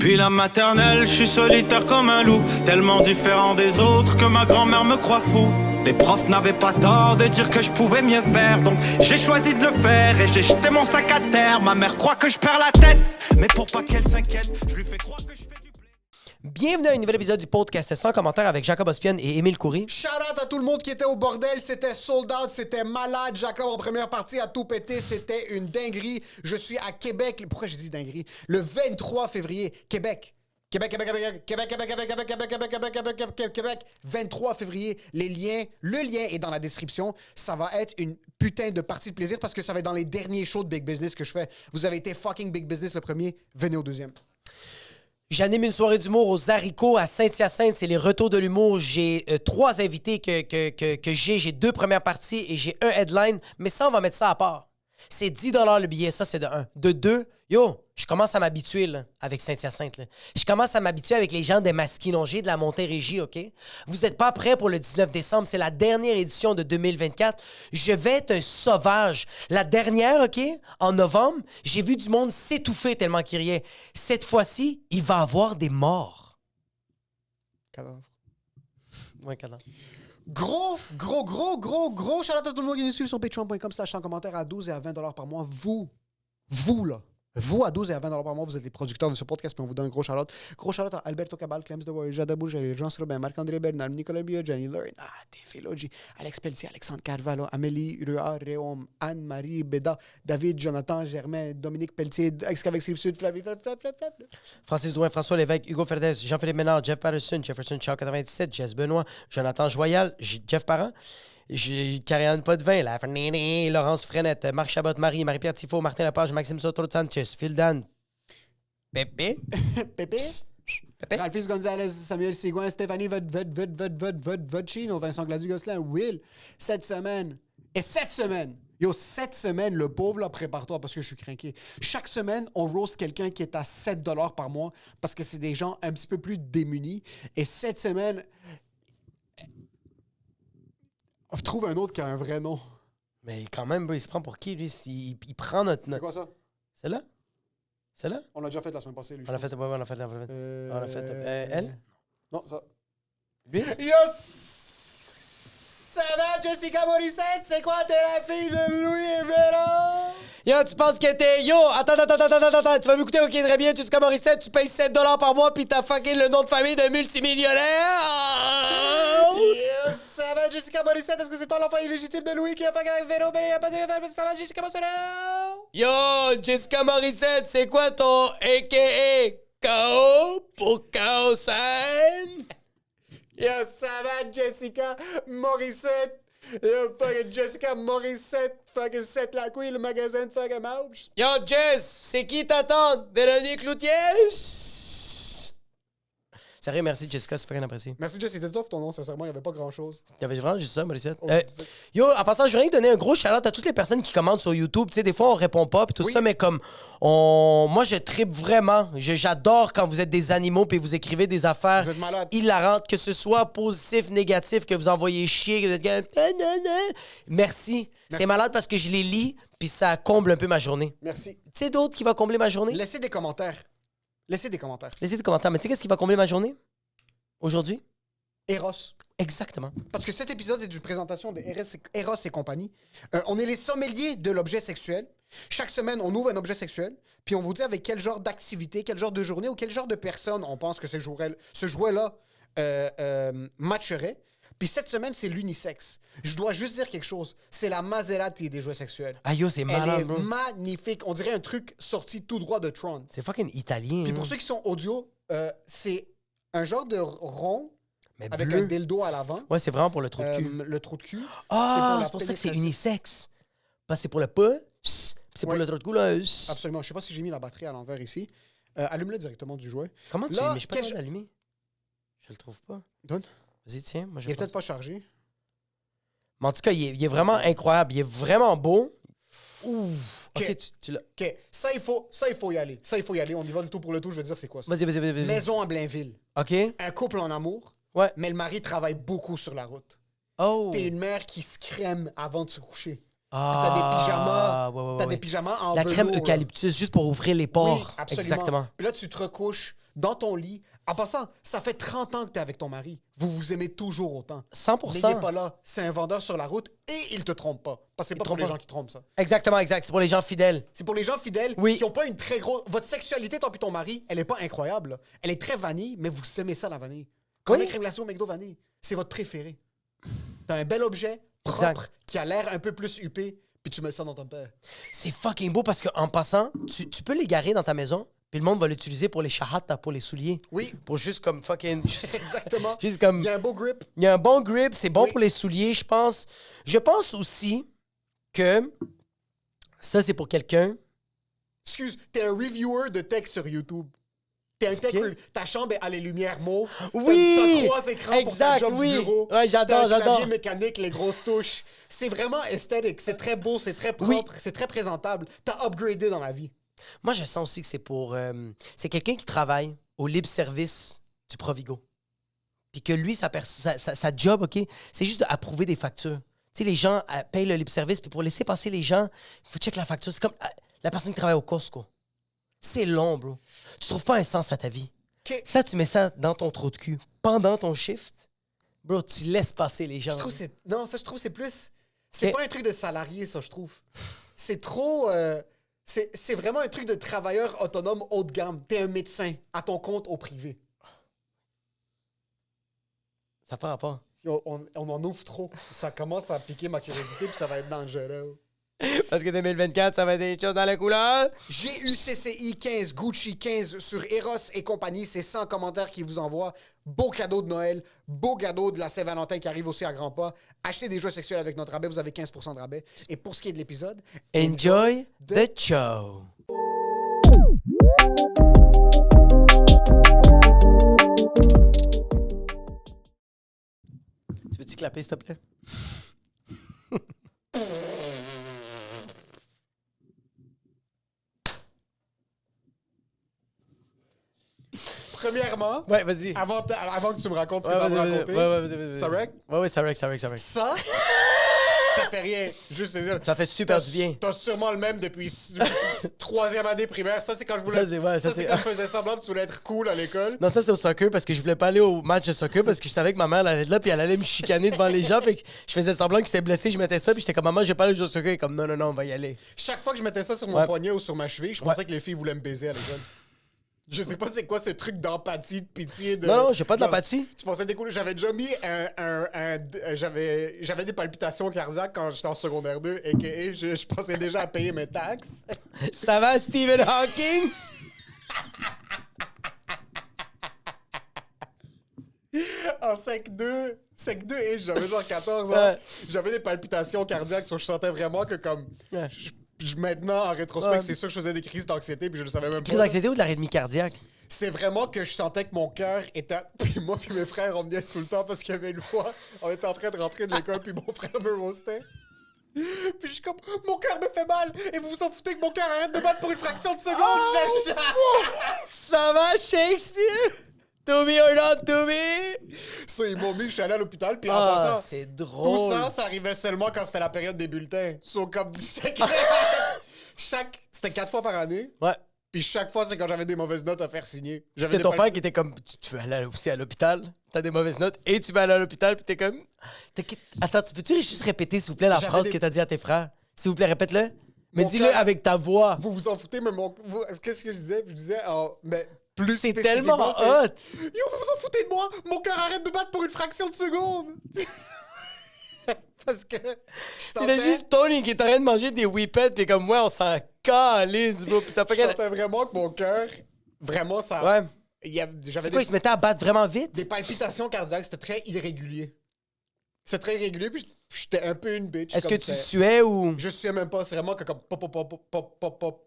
Depuis la maternelle, je suis solitaire comme un loup, tellement différent des autres que ma grand-mère me croit fou. Les profs n'avaient pas tort de dire que je pouvais mieux faire, donc j'ai choisi de le faire et j'ai jeté mon sac à terre. Ma mère croit que je perds la tête, mais pour pas qu'elle s'inquiète, je lui fais croire que je fais du blé. Bienvenue à un nouvel épisode du podcast sans commentaire avec Jacob Ospian et Émile Coury. Shout-out à tout le monde qui était au bordel, c'était sold out, c'était malade. Jacob en première partie a tout pété, c'était une dinguerie. Je suis à Québec, pourquoi j'ai dit dinguerie? Le 23 février, Québec. Québec, 23 février, le lien est dans la description. Ça va être une putain de partie de plaisir parce que ça va être dans les derniers shows de Big Business que je fais. Vous avez été fucking Big Business le premier, venez au deuxième. J'anime une soirée d'humour aux Haricots à Saint-Hyacinthe. C'est les retours de l'humour. J'ai 3 invités que j'ai. J'ai 2 premières parties et j'ai un headline. Mais ça, on va mettre ça à part. C'est 10 $ le billet. Ça, c'est de 1. De 2, je commence à m'habituer là, avec Saint-Hyacinthe. Là. Je commence à m'habituer avec les gens des Masquinongé, de la Montérégie, OK? Vous n'êtes pas prêts pour le 19 décembre. C'est la dernière édition de 2024. Je vais être un sauvage. La dernière, OK? En novembre, j'ai vu du monde s'étouffer tellement qu'il riait. Cette fois-ci, il va y avoir des morts. Cadavre. Ouais, cadavre. Gros shout-out à tout le monde qui nous suit sur patreon.com / commentaire à 12 et à 20 $ par mois. Vous là, vous à 12 et à 20 $ par mois, vous êtes les producteurs de ce podcast, puis on vous donne un gros shout-out. Gros shout-out à Alberto Cabal, Clems de Warrior, Jada Bouge, Jean Robin, Marc-André Bernard, Nicolas Bia, Jenny Lorraine, Théphilodji, Alex Pelletier, Alexandre Carvalho, Amélie Ruard, Réaume, Anne-Marie Béda, David, Jonathan, Germain, Dominique Pelletier, Excavax Rive-Sud, Flavie, Francis Douin, François Lévesque, Hugo Ferdès, Jean-Philippe Ménard, Jeff Patterson, Jefferson Chow 97, Jess Benoît, Jonathan Joyal, Jeff Parent, Karianne Potvin, Laurence Frenette, Marc Chabot, Marie-Pierre Tifo, Martin Lepage, Maxime Soto Sanchez, Phil Dan, Pépé, Ralphis Gonzalez, Samuel Sigouin, Stéphanie Vodchino, Vincent Gladu-Gosselin, Will, cette semaine, le pauvre, là, prépare-toi parce que je suis craqué. Chaque semaine, on roast quelqu'un qui est à 7 $ par mois parce que c'est des gens un petit peu plus démunis. Et cette semaine, on trouve un autre qui a un vrai nom. Mais quand même, bro, il se prend pour qui, lui? Il prend notre... C'est quoi ça? C'est là? C'est là? On l'a déjà fait la semaine passée, lui. On l'a fait, elle? Non, ça. Lui? Yo, ça va, Jessica Morissette? C'est quoi, t'es la fille de Louis Véran? Yo, tu penses que t'es... Yo, attends, tu vas m'écouter, ok, très bien, Jessica Morissette, tu payes 7 $ par mois pis t'as fucking le nom de famille d'un multimillionnaire? Yo, ça va, Jessica Morissette? Est-ce que c'est toi l'enfant illégitime de Louis qui a fucking avec Véro? Ça va, Jessica Morissette? Yo, Jessica Morissette, c'est quoi ton a.k.a. KO pour KO Sign? Yo, ça va, Jessica Morissette? Yo, fucking Jessica Morissette, fucking Seth la couille, le magasin de fucking Mouch. Yo, Jess, c'est qui ta tante? Véronique Loutier? Sérieux, merci Jessica, c'est fucking apprécié. Merci, Jess, c'était tough ton nom, sincèrement, il n'y avait pas grand-chose. T'avais vraiment juste ça, Morissette? Oh, Yo, en passant, je voudrais donner un gros shout-out à toutes les personnes qui commentent sur YouTube. Tu sais, des fois, on répond pas pis tout Oui. ça, mais comme moi, je trippe vraiment. J'adore quand vous êtes des animaux puis vous écrivez des affaires Vous êtes malade. hilarantes, que ce soit positif, négatif, que vous envoyez chier, que vous êtes comme... Merci. C'est malade parce que je les lis puis ça comble un peu ma journée. Merci. Tu sais d'autres qui va combler ma journée? Laissez des commentaires. Laissez des commentaires. Mais tu sais qu'est-ce qui va combler ma journée? Aujourd'hui? Eros. Exactement. Parce que cet épisode est une présentation de Eros et compagnie. On est les sommeliers de l'objet sexuel. Chaque semaine, on ouvre un objet sexuel, puis on vous dit avec quel genre d'activité, quel genre de journée ou quel genre de personne on pense que ce jouet-là matcherait. Puis cette semaine, c'est l'unisexe. Je dois juste dire quelque chose. C'est la Maserati des jouets sexuels. Ah yo, c'est malade, Elle est bro. magnifique. On dirait un truc sorti tout droit de Tron. C'est fucking italien. Puis pour ceux qui sont audio, c'est un genre de rond mais avec bleu. un dildo à l'avant. Ouais, c'est vraiment pour le trou de cul. Le trou de cul. Ah, la c'est pour ça que c'est pénétration. unisexe. Parce que c'est pour le pas, c'est pour Ouais. le trou de cou, là. Absolument. Je sais pas si j'ai mis la batterie à l'envers ici. Allume-le directement du jouet. Comment tu Là, mais je suis pas quel- capable de l'allumer. Je le trouve pas. Donne. Vas-y, tiens, moi je Il est pense. peut-être pas chargé. Mais en tout cas, il est vraiment incroyable. Il est vraiment beau. Ouh. Ok. Ok, tu l'as. OK. Ça, il faut y aller. On y va le tout pour le tout. Je veux dire, c'est quoi ça? Vas-y. Maison à Blainville. Ok. Un couple en amour. Ouais. Mais le mari travaille beaucoup sur la route. Oh. T'es une mère qui se crème avant de se coucher. Ah. T'as des pyjamas. Ouais. T'as des pyjamas en La crème velours, là. eucalyptus, juste pour ouvrir les pores. Oui, absolument. Exactement. Puis là, tu te recouches dans ton lit. En passant, ça fait 30 ans que t'es avec ton mari. Vous vous aimez toujours autant. 100%. Mais il n'est pas là. C'est un vendeur sur la route et il te trompe pas. Parce que c'est pas pour les trompe pas. gens qui trompent ça. Exactement, exact. C'est pour les gens fidèles. C'est pour les gens fidèles Oui. qui ont pas une très grosse... Votre sexualité, toi et ton mari, elle est pas incroyable. Là. Elle est très vanille, mais vous aimez ça, la vanille. Connais crème glacée au McDo vanille. C'est votre préféré. T'as un bel objet, propre, Exact. qui a l'air un peu plus huppé, puis tu mets ça dans ton père. C'est fucking beau parce qu'en passant, tu peux les garer dans ta maison, puis le monde va l'utiliser pour les shahata, pour les souliers. Oui. Pour juste comme fucking... Exactement. Juste comme... Il y a un beau grip. Il y a un bon grip, c'est bon Oui. pour les souliers, je pense. Je pense aussi que ça, c'est pour quelqu'un. Excuse, t'es un reviewer de tech sur YouTube. T'es un tech Ok. Ta chambre a les lumières mauves. Oui! T'as 3 écrans pour Exact, ta job oui. du bureau. Ouais, j'adore, T'as un j'adore. clavier mécanique, les grosses touches. C'est vraiment esthétique. C'est très beau, c'est très propre, c'est très présentable. T'as upgradé dans la vie. Moi, je sens aussi que c'est pour... c'est quelqu'un qui travaille au libre service du Provigo. Puis que lui, sa job, OK, c'est juste d'approuver des factures. Tu sais, les gens payent le libre service, puis pour laisser passer les gens, il faut checker la facture. C'est comme la personne qui travaille au Costco. C'est long, bro. Tu trouves pas un sens à ta vie. OK. Ça, tu mets ça dans ton trou de cul pendant ton shift. Bro, tu laisses passer les gens. Je trouve que c'est... Non, ça, je trouve que c'est plus... C'est Ok. pas un truc de salarié, ça, je trouve. C'est trop... C'est vraiment un truc de travailleur autonome haut de gamme. T'es un médecin à ton compte au privé. Ça n'a pas rapport. On en ouvre trop. Ça commence à piquer ma curiosité, puis ça va être dangereux. Parce que 2024, ça va être des choses dans la couleur. GUCCI 15, Gucci 15 sur Eros et compagnie. C'est 100 commentaires qui vous envoient. Beau cadeau de Noël, beau cadeau de la Saint-Valentin qui arrive aussi à grands pas. Achetez des jouets sexuels avec notre rabais, vous avez 15% de rabais. Et pour ce qui est de l'épisode, Enjoy the show. Tu veux-tu clapper, s'il te plaît? premièrement, Ouais, vas-y. avant que tu me racontes ce que Ouais, tu vas me vas-y, raconter, ouais, vas-y. ça rec? Ouais, ça rec. Ça fait rien. Juste te dire. Ça fait super du bien. T'as sûrement le même depuis 3e année primaire. Ça, c'est quand je voulais. Ça, c'est- ouais, ça, ça, c'est c'est- quand je faisais semblant que tu voulais être cool à l'école. Non, ça, c'était au soccer parce que je voulais pas aller au match de soccer parce que je savais que ma mère elle allait être là puis elle allait me chicaner devant les gens. Puis que je faisais semblant que j'étais blessé, je mettais ça puis j'étais comme maman, je vais pas aller jouer au soccer. Elle est comme non, on va y aller. Chaque fois que je mettais ça sur mon Ouais. poignet ou sur ma cheville, je pensais que les filles voulaient me baiser à l'école. Je sais pas c'est quoi ce truc d'empathie, de pitié. Non, j'ai pas genre, d'empathie. Tu pensais découler. J'avais déjà mis j'avais des palpitations cardiaques quand j'étais en secondaire 2 et que je pensais déjà à payer mes taxes. Ça va, Stephen Hawking? En sec 2 et j'avais genre 14 ans. Ouais. J'avais des palpitations cardiaques, so je sentais vraiment que comme... Ouais. Maintenant, en rétrospect, Ouais. c'est sûr que je faisais des crises d'anxiété puis je le savais même Crise pas. d'anxiété ou de l'arythmie cardiaque? C'est vraiment que je sentais que mon cœur était... Puis moi puis mes frères, on me niaise tout le temps parce qu'il y avait une fois, on était en train de rentrer de l'école puis mon frère me roastait. Puis je suis comme, mon cœur me fait mal et vous vous en foutez que mon cœur arrête de battre pour une fraction de seconde. Ça va, Shakespeare? To be or not to be? Ça, ils m'ont mis, je suis allé à l'hôpital puis en Ah, passant... c'est Tout drôle. ça arrivait seulement quand c'était la période des bulletins. Comme c'était 4 fois par année. Ouais. Puis chaque fois, c'est quand j'avais des mauvaises notes à faire signer. J'avais C'était des ton palpit- père qui était comme, tu veux aller aussi à l'hôpital? T'as des mauvaises notes et tu vas aller à l'hôpital puis t'es comme... Attends, peux-tu juste répéter, s'il vous plaît, la J'avais phrase des- que t'as dit à tes frères? S'il vous plaît, répète-le. Mais Mon dis-le cœur- avec ta voix. Vous vous en foutez, mais qu'est-ce que je disais? Je disais, mais plus C'est spécifiquement, tellement c'est- hot. Yo, vous vous en foutez de moi? Mon cœur arrête de battre pour une fraction de seconde! Parce que je Il y a sentais, juste Tony qui est en train de manger des whippets pis comme moi, on s'en calisse, bro. Pis t'as pas je qu'à... sentais vraiment que mon cœur, vraiment, ça... Ouais. J'avais C'est quoi, il se mettait à battre vraiment vite? des palpitations cardiaques, c'était très irrégulier. C'était très irrégulier, puis j'étais un peu une bitch. Est-ce que comme tu c'était- suais ou... Je suais même pas, c'est vraiment que comme pop, pop, pop, pop, pop, pop.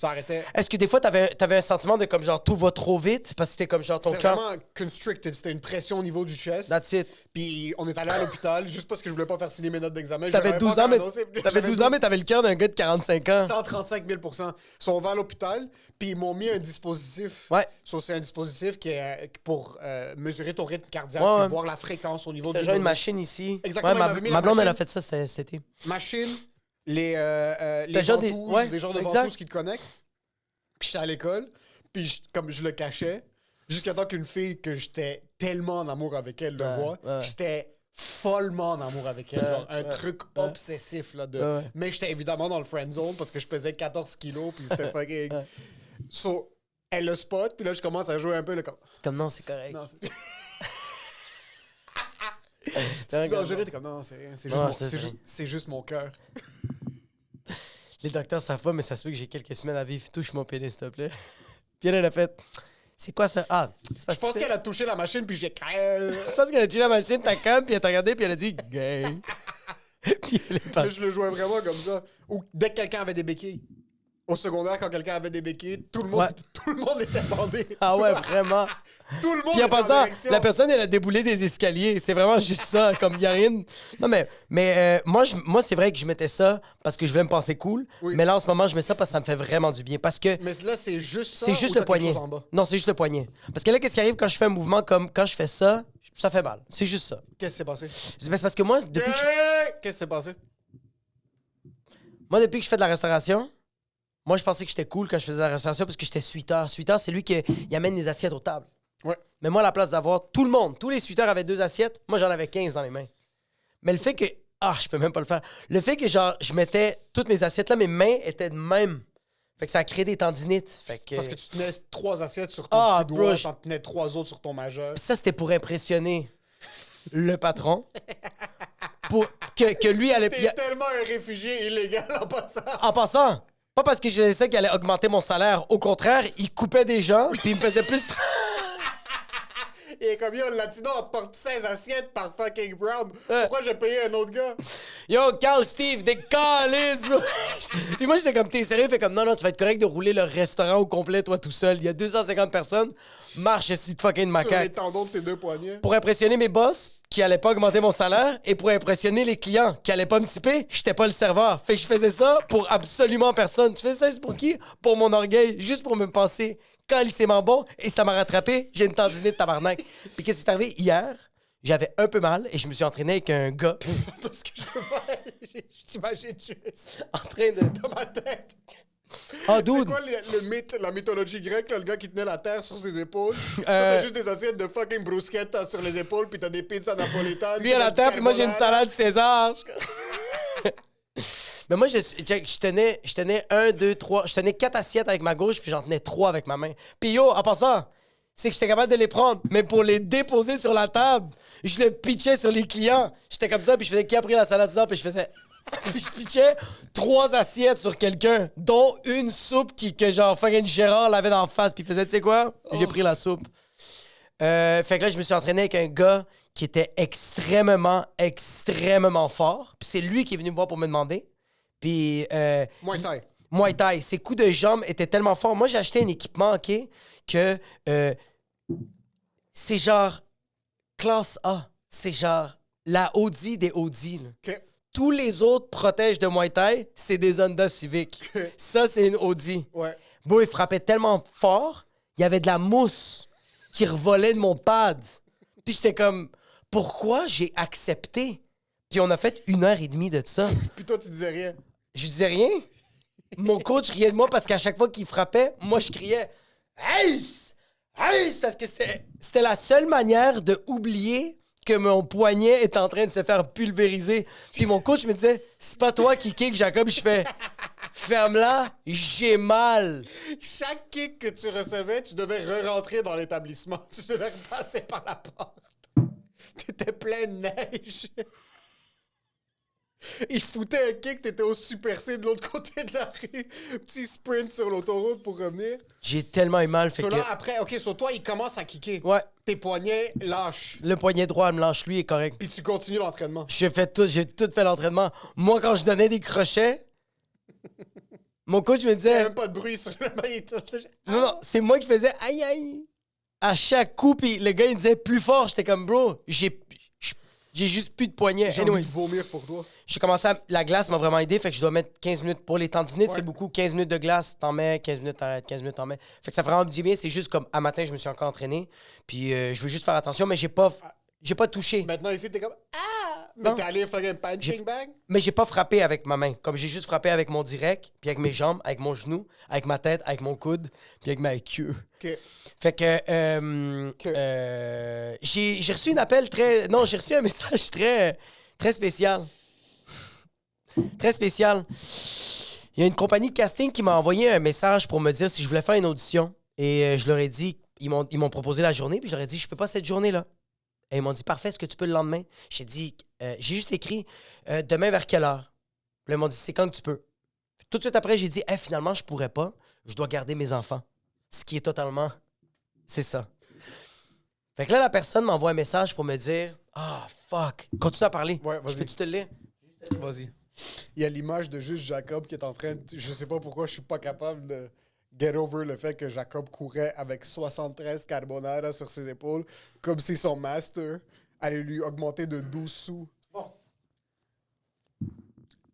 Ça arrêtait. Est-ce que des fois, t'avais un sentiment de comme genre tout va trop vite parce que c'était comme genre ton C'est cœur... vraiment constricted, c'était une pression au niveau du chest. That's it. Puis on est allé à l'hôpital juste parce que je voulais pas faire signer mes notes d'examen. T'avais J'avais 12 pas ans, mais... annoncé. T'avais 12 ans, mais t'avais le cœur d'un gars de 45 ans. 135 000 %. On va à l'hôpital, puis ils m'ont mis un dispositif. Ouais. So, c'est un dispositif qui est pour mesurer ton rythme cardiaque, Ouais, puis ouais. voir la fréquence au niveau T'as du genre une donné. machine ici. Exactement, Ouais, il m'avait mis la ma blonde, elle a machine. fait ça cet été. Machine, les genre ventouses, des- ouais, des genres de exact. ventouses qui te connectent. Puis j'étais à l'école. Puis comme je le cachais, jusqu'à temps qu'une fille que j'étais tellement en amour avec elle de voir, j'étais follement en amour avec elle. Genre un truc obsessif. Là, mais j'étais évidemment dans le friend zone parce que je pesais 14 kilos puis c'était fucking... So, elle le spot, puis là, je commence à jouer un peu. Là, Comme non, c'est correct. Non, t'es comme non, c'est rien. C'est juste mon cœur. Les docteurs savent pas, mais ça se peut que j'ai quelques semaines à vivre. Touche mon pénis, s'il te plaît. Puis elle a fait... C'est quoi ça? Ah, c'est parce je pense qu'elle a touché la machine, puis j'ai... Je pense qu'elle a touché la machine, ta cam, puis elle t'a regardé, puis elle a dit « gay ». Puis elle est partie. Mais je le jouais vraiment comme ça. Ou dès que quelqu'un avait des béquilles. Au secondaire, quand quelqu'un avait des béquilles, tout le monde était bandé. Ah ouais, vraiment. Tout le monde Puis en était en passant, direction. la personne, elle a déboulé des escaliers. C'est vraiment juste ça, comme y a rien. Non, mais moi, c'est vrai que je mettais ça parce que je voulais me penser cool. Oui. Mais là, en ce moment, je mets ça parce que ça me fait vraiment du bien. Parce que Mais là, c'est juste ça. c'est juste ou le t'as quelque poignet. chose en bas? Non, c'est juste le poignet. Parce que là, qu'est-ce qui arrive quand je fais un mouvement comme quand je fais ça, ça fait mal. C'est juste ça. Qu'est-ce qui s'est passé? C'est parce que moi, depuis que Qu'est-ce qui s'est passé? depuis que je fais de la restauration, moi, je pensais que j'étais cool quand je faisais de la restauration parce que j'étais suiteur. Suiteur, c'est lui qui amène les assiettes aux tables. Ouais. Mais moi, à la place d'avoir tout le monde, tous les suiteurs avaient 2 assiettes, moi, j'en avais 15 dans les mains. Mais le fait que... Ah, je peux même pas le faire. Le fait que, genre, je mettais toutes mes assiettes là, mes mains étaient de même. Fait que ça a créé des tendinites. Fait que... Parce que tu tenais 3 assiettes sur ton Ah, petit bro, doigt, t'en tenais 3 autres sur ton majeur. Ça, c'était pour impressionner le patron. Pour que lui allait... T'es tellement un réfugié illégal en passant. En passant, pas parce que je sais qu'il allait augmenter mon salaire. Au contraire, il coupait des gens, puis il me faisait plus... Et comme yo, le latino apporte 16 assiettes par fucking Brown. Pourquoi j'ai payé un autre gars? Yo, Carl Steve, des calices, bro! Puis moi, j'étais comme, t'es sérieux? Fait comme, non, tu vas être correct de rouler le restaurant au complet, toi, tout seul. Il y a 250 personnes. Marche, esti de fucking Sur les macaque. tendons de tes 2 poignets. Pour impressionner mes boss, qui allaient pas augmenter mon salaire, et pour impressionner les clients, qui allaient pas me tiper, j'étais pas le serveur. Fait que je faisais ça pour absolument personne. Tu fais ça, c'est pour qui? Pour mon orgueil, juste pour me penser calicément bon, et ça m'a rattrapé. J'ai une tendinite de tabarnak. Puis qu'est-ce qui est arrivé? Hier, j'avais un peu mal, et je me suis entraîné avec un gars Tout ce que je veux faire, j'imagine juste en train de... dans ma tête. Oh, C'est dude! quoi la mythologie grecque, là, le gars qui tenait la terre sur ses épaules? Toi, t'as juste des assiettes de fucking bruschetta sur les épaules, puis t'as des pizzas napolitanes. Lui à la terre, puis moi j'ai une salade César. Mais moi, je tenais 1, 2, 3. Je tenais 4 assiettes avec ma gauche, puis j'en tenais 3 avec ma main. Puis yo, en passant, c'est que j'étais capable de les prendre, mais pour les déposer sur la table, je le pitchais sur les clients. J'étais comme ça, puis je faisais qui a pris la salade César, puis je faisais. Puis je pitchais 3 assiettes sur quelqu'un, dont une soupe que genre fucking Gérard l'avait d'en face, puis il faisait, tu sais quoi? J'ai pris la soupe. Fait que là, je me suis entraîné avec un gars qui était extrêmement fort. Puis c'est lui qui est venu me voir pour me demander. Puis... Muay Thai. Muay Thai. Ses coups de jambes étaient tellement forts. Moi, j'ai acheté un équipement, OK, que c'est genre classe A. C'est genre la Audi des Audi. Là. OK. Tous les autres protèges de Muay Thai, c'est des Honda Civic. Ça, c'est une Audi. Ouais. Bon, il frappait tellement fort, il y avait de la mousse qui revolait de mon pad. Puis j'étais comme, pourquoi j'ai accepté? Puis on a fait 1h30 de ça. Puis toi, tu disais rien. Je disais rien. Mon coach riait de moi parce qu'à chaque fois qu'il frappait, moi, je criais « Ace! Ace! » Parce que c'était la seule manière de oublier que mon poignet est en train de se faire pulvériser. Puis mon coach me disait « C'est pas toi qui kick, Jacob. » Je fais « Ferme-la, j'ai mal. » Chaque kick que tu recevais, tu devais re-rentrer dans l'établissement. Tu devais repasser par la porte. T'étais plein de neige. Il foutait un kick, t'étais au Super C de l'autre côté de la rue. Petit sprint sur l'autoroute pour revenir. J'ai tellement eu mal. Fait So que... là, après, OK, sur toi, il commence à kicker. Ouais. Tes poignets lâchent. Le poignet droit me lâche, lui, est correct. Puis tu continues l'entraînement. J'ai tout fait l'entraînement. Moi, quand je donnais des crochets, mon coach me Il n'y a même disait... pas de bruit sur le Non, c'est moi qui faisais aïe aïe. À chaque coup, puis le gars, il disait plus fort. J'étais comme, bro, j'ai juste plus de poignet. J'ai Anyway, envie de vomir pour toi. j'ai commencé à... La glace m'a vraiment aidé, fait que je dois mettre 15 minutes pour les tendinites. Ouais. C'est beaucoup. 15 minutes de glace, t'en mets, 15 minutes, t'arrêtes, 15 minutes, t'en mets. Fait que ça fait vraiment du bien. C'est juste comme, à matin, je me suis encore entraîné. Puis je veux juste faire attention, mais j'ai pas touché. Maintenant, ici, t'es comme... Ah! Mais Non. t'es allé faire un punching bag? Mais j'ai pas frappé avec ma main. Comme j'ai juste frappé avec mon direct, puis avec mes jambes, avec mon genou, avec ma tête, avec mon coude, puis avec ma queue. OK. Fait que j'ai reçu un appel très... Non, j'ai reçu un message très spécial. Très spécial. Il y a une compagnie de casting qui m'a envoyé un message pour me dire si je voulais faire une audition. Et je leur ai dit... Ils m'ont proposé la journée, puis je leur ai dit, je peux pas cette journée-là. Et ils m'ont dit, parfait, est-ce que tu peux le lendemain? J'ai dit, j'ai juste écrit, demain vers quelle heure? Puis là, ils m'ont dit, c'est quand que tu peux? Puis tout de suite après, j'ai dit, finalement, je pourrais pas. Je dois garder mes enfants. Ce qui est totalement... C'est ça. Fait que là, la personne m'envoie un message pour me dire, fuck. Continue à parler. Ouais, vas-y. Peux-tu te le lire? Vas-y. Il y a l'image de juste Jacob qui est en train de... Je sais pas pourquoi je suis pas capable de get over le fait que Jacob courait avec 73 carbonara sur ses épaules comme si son master allait lui augmenter de 12 sous.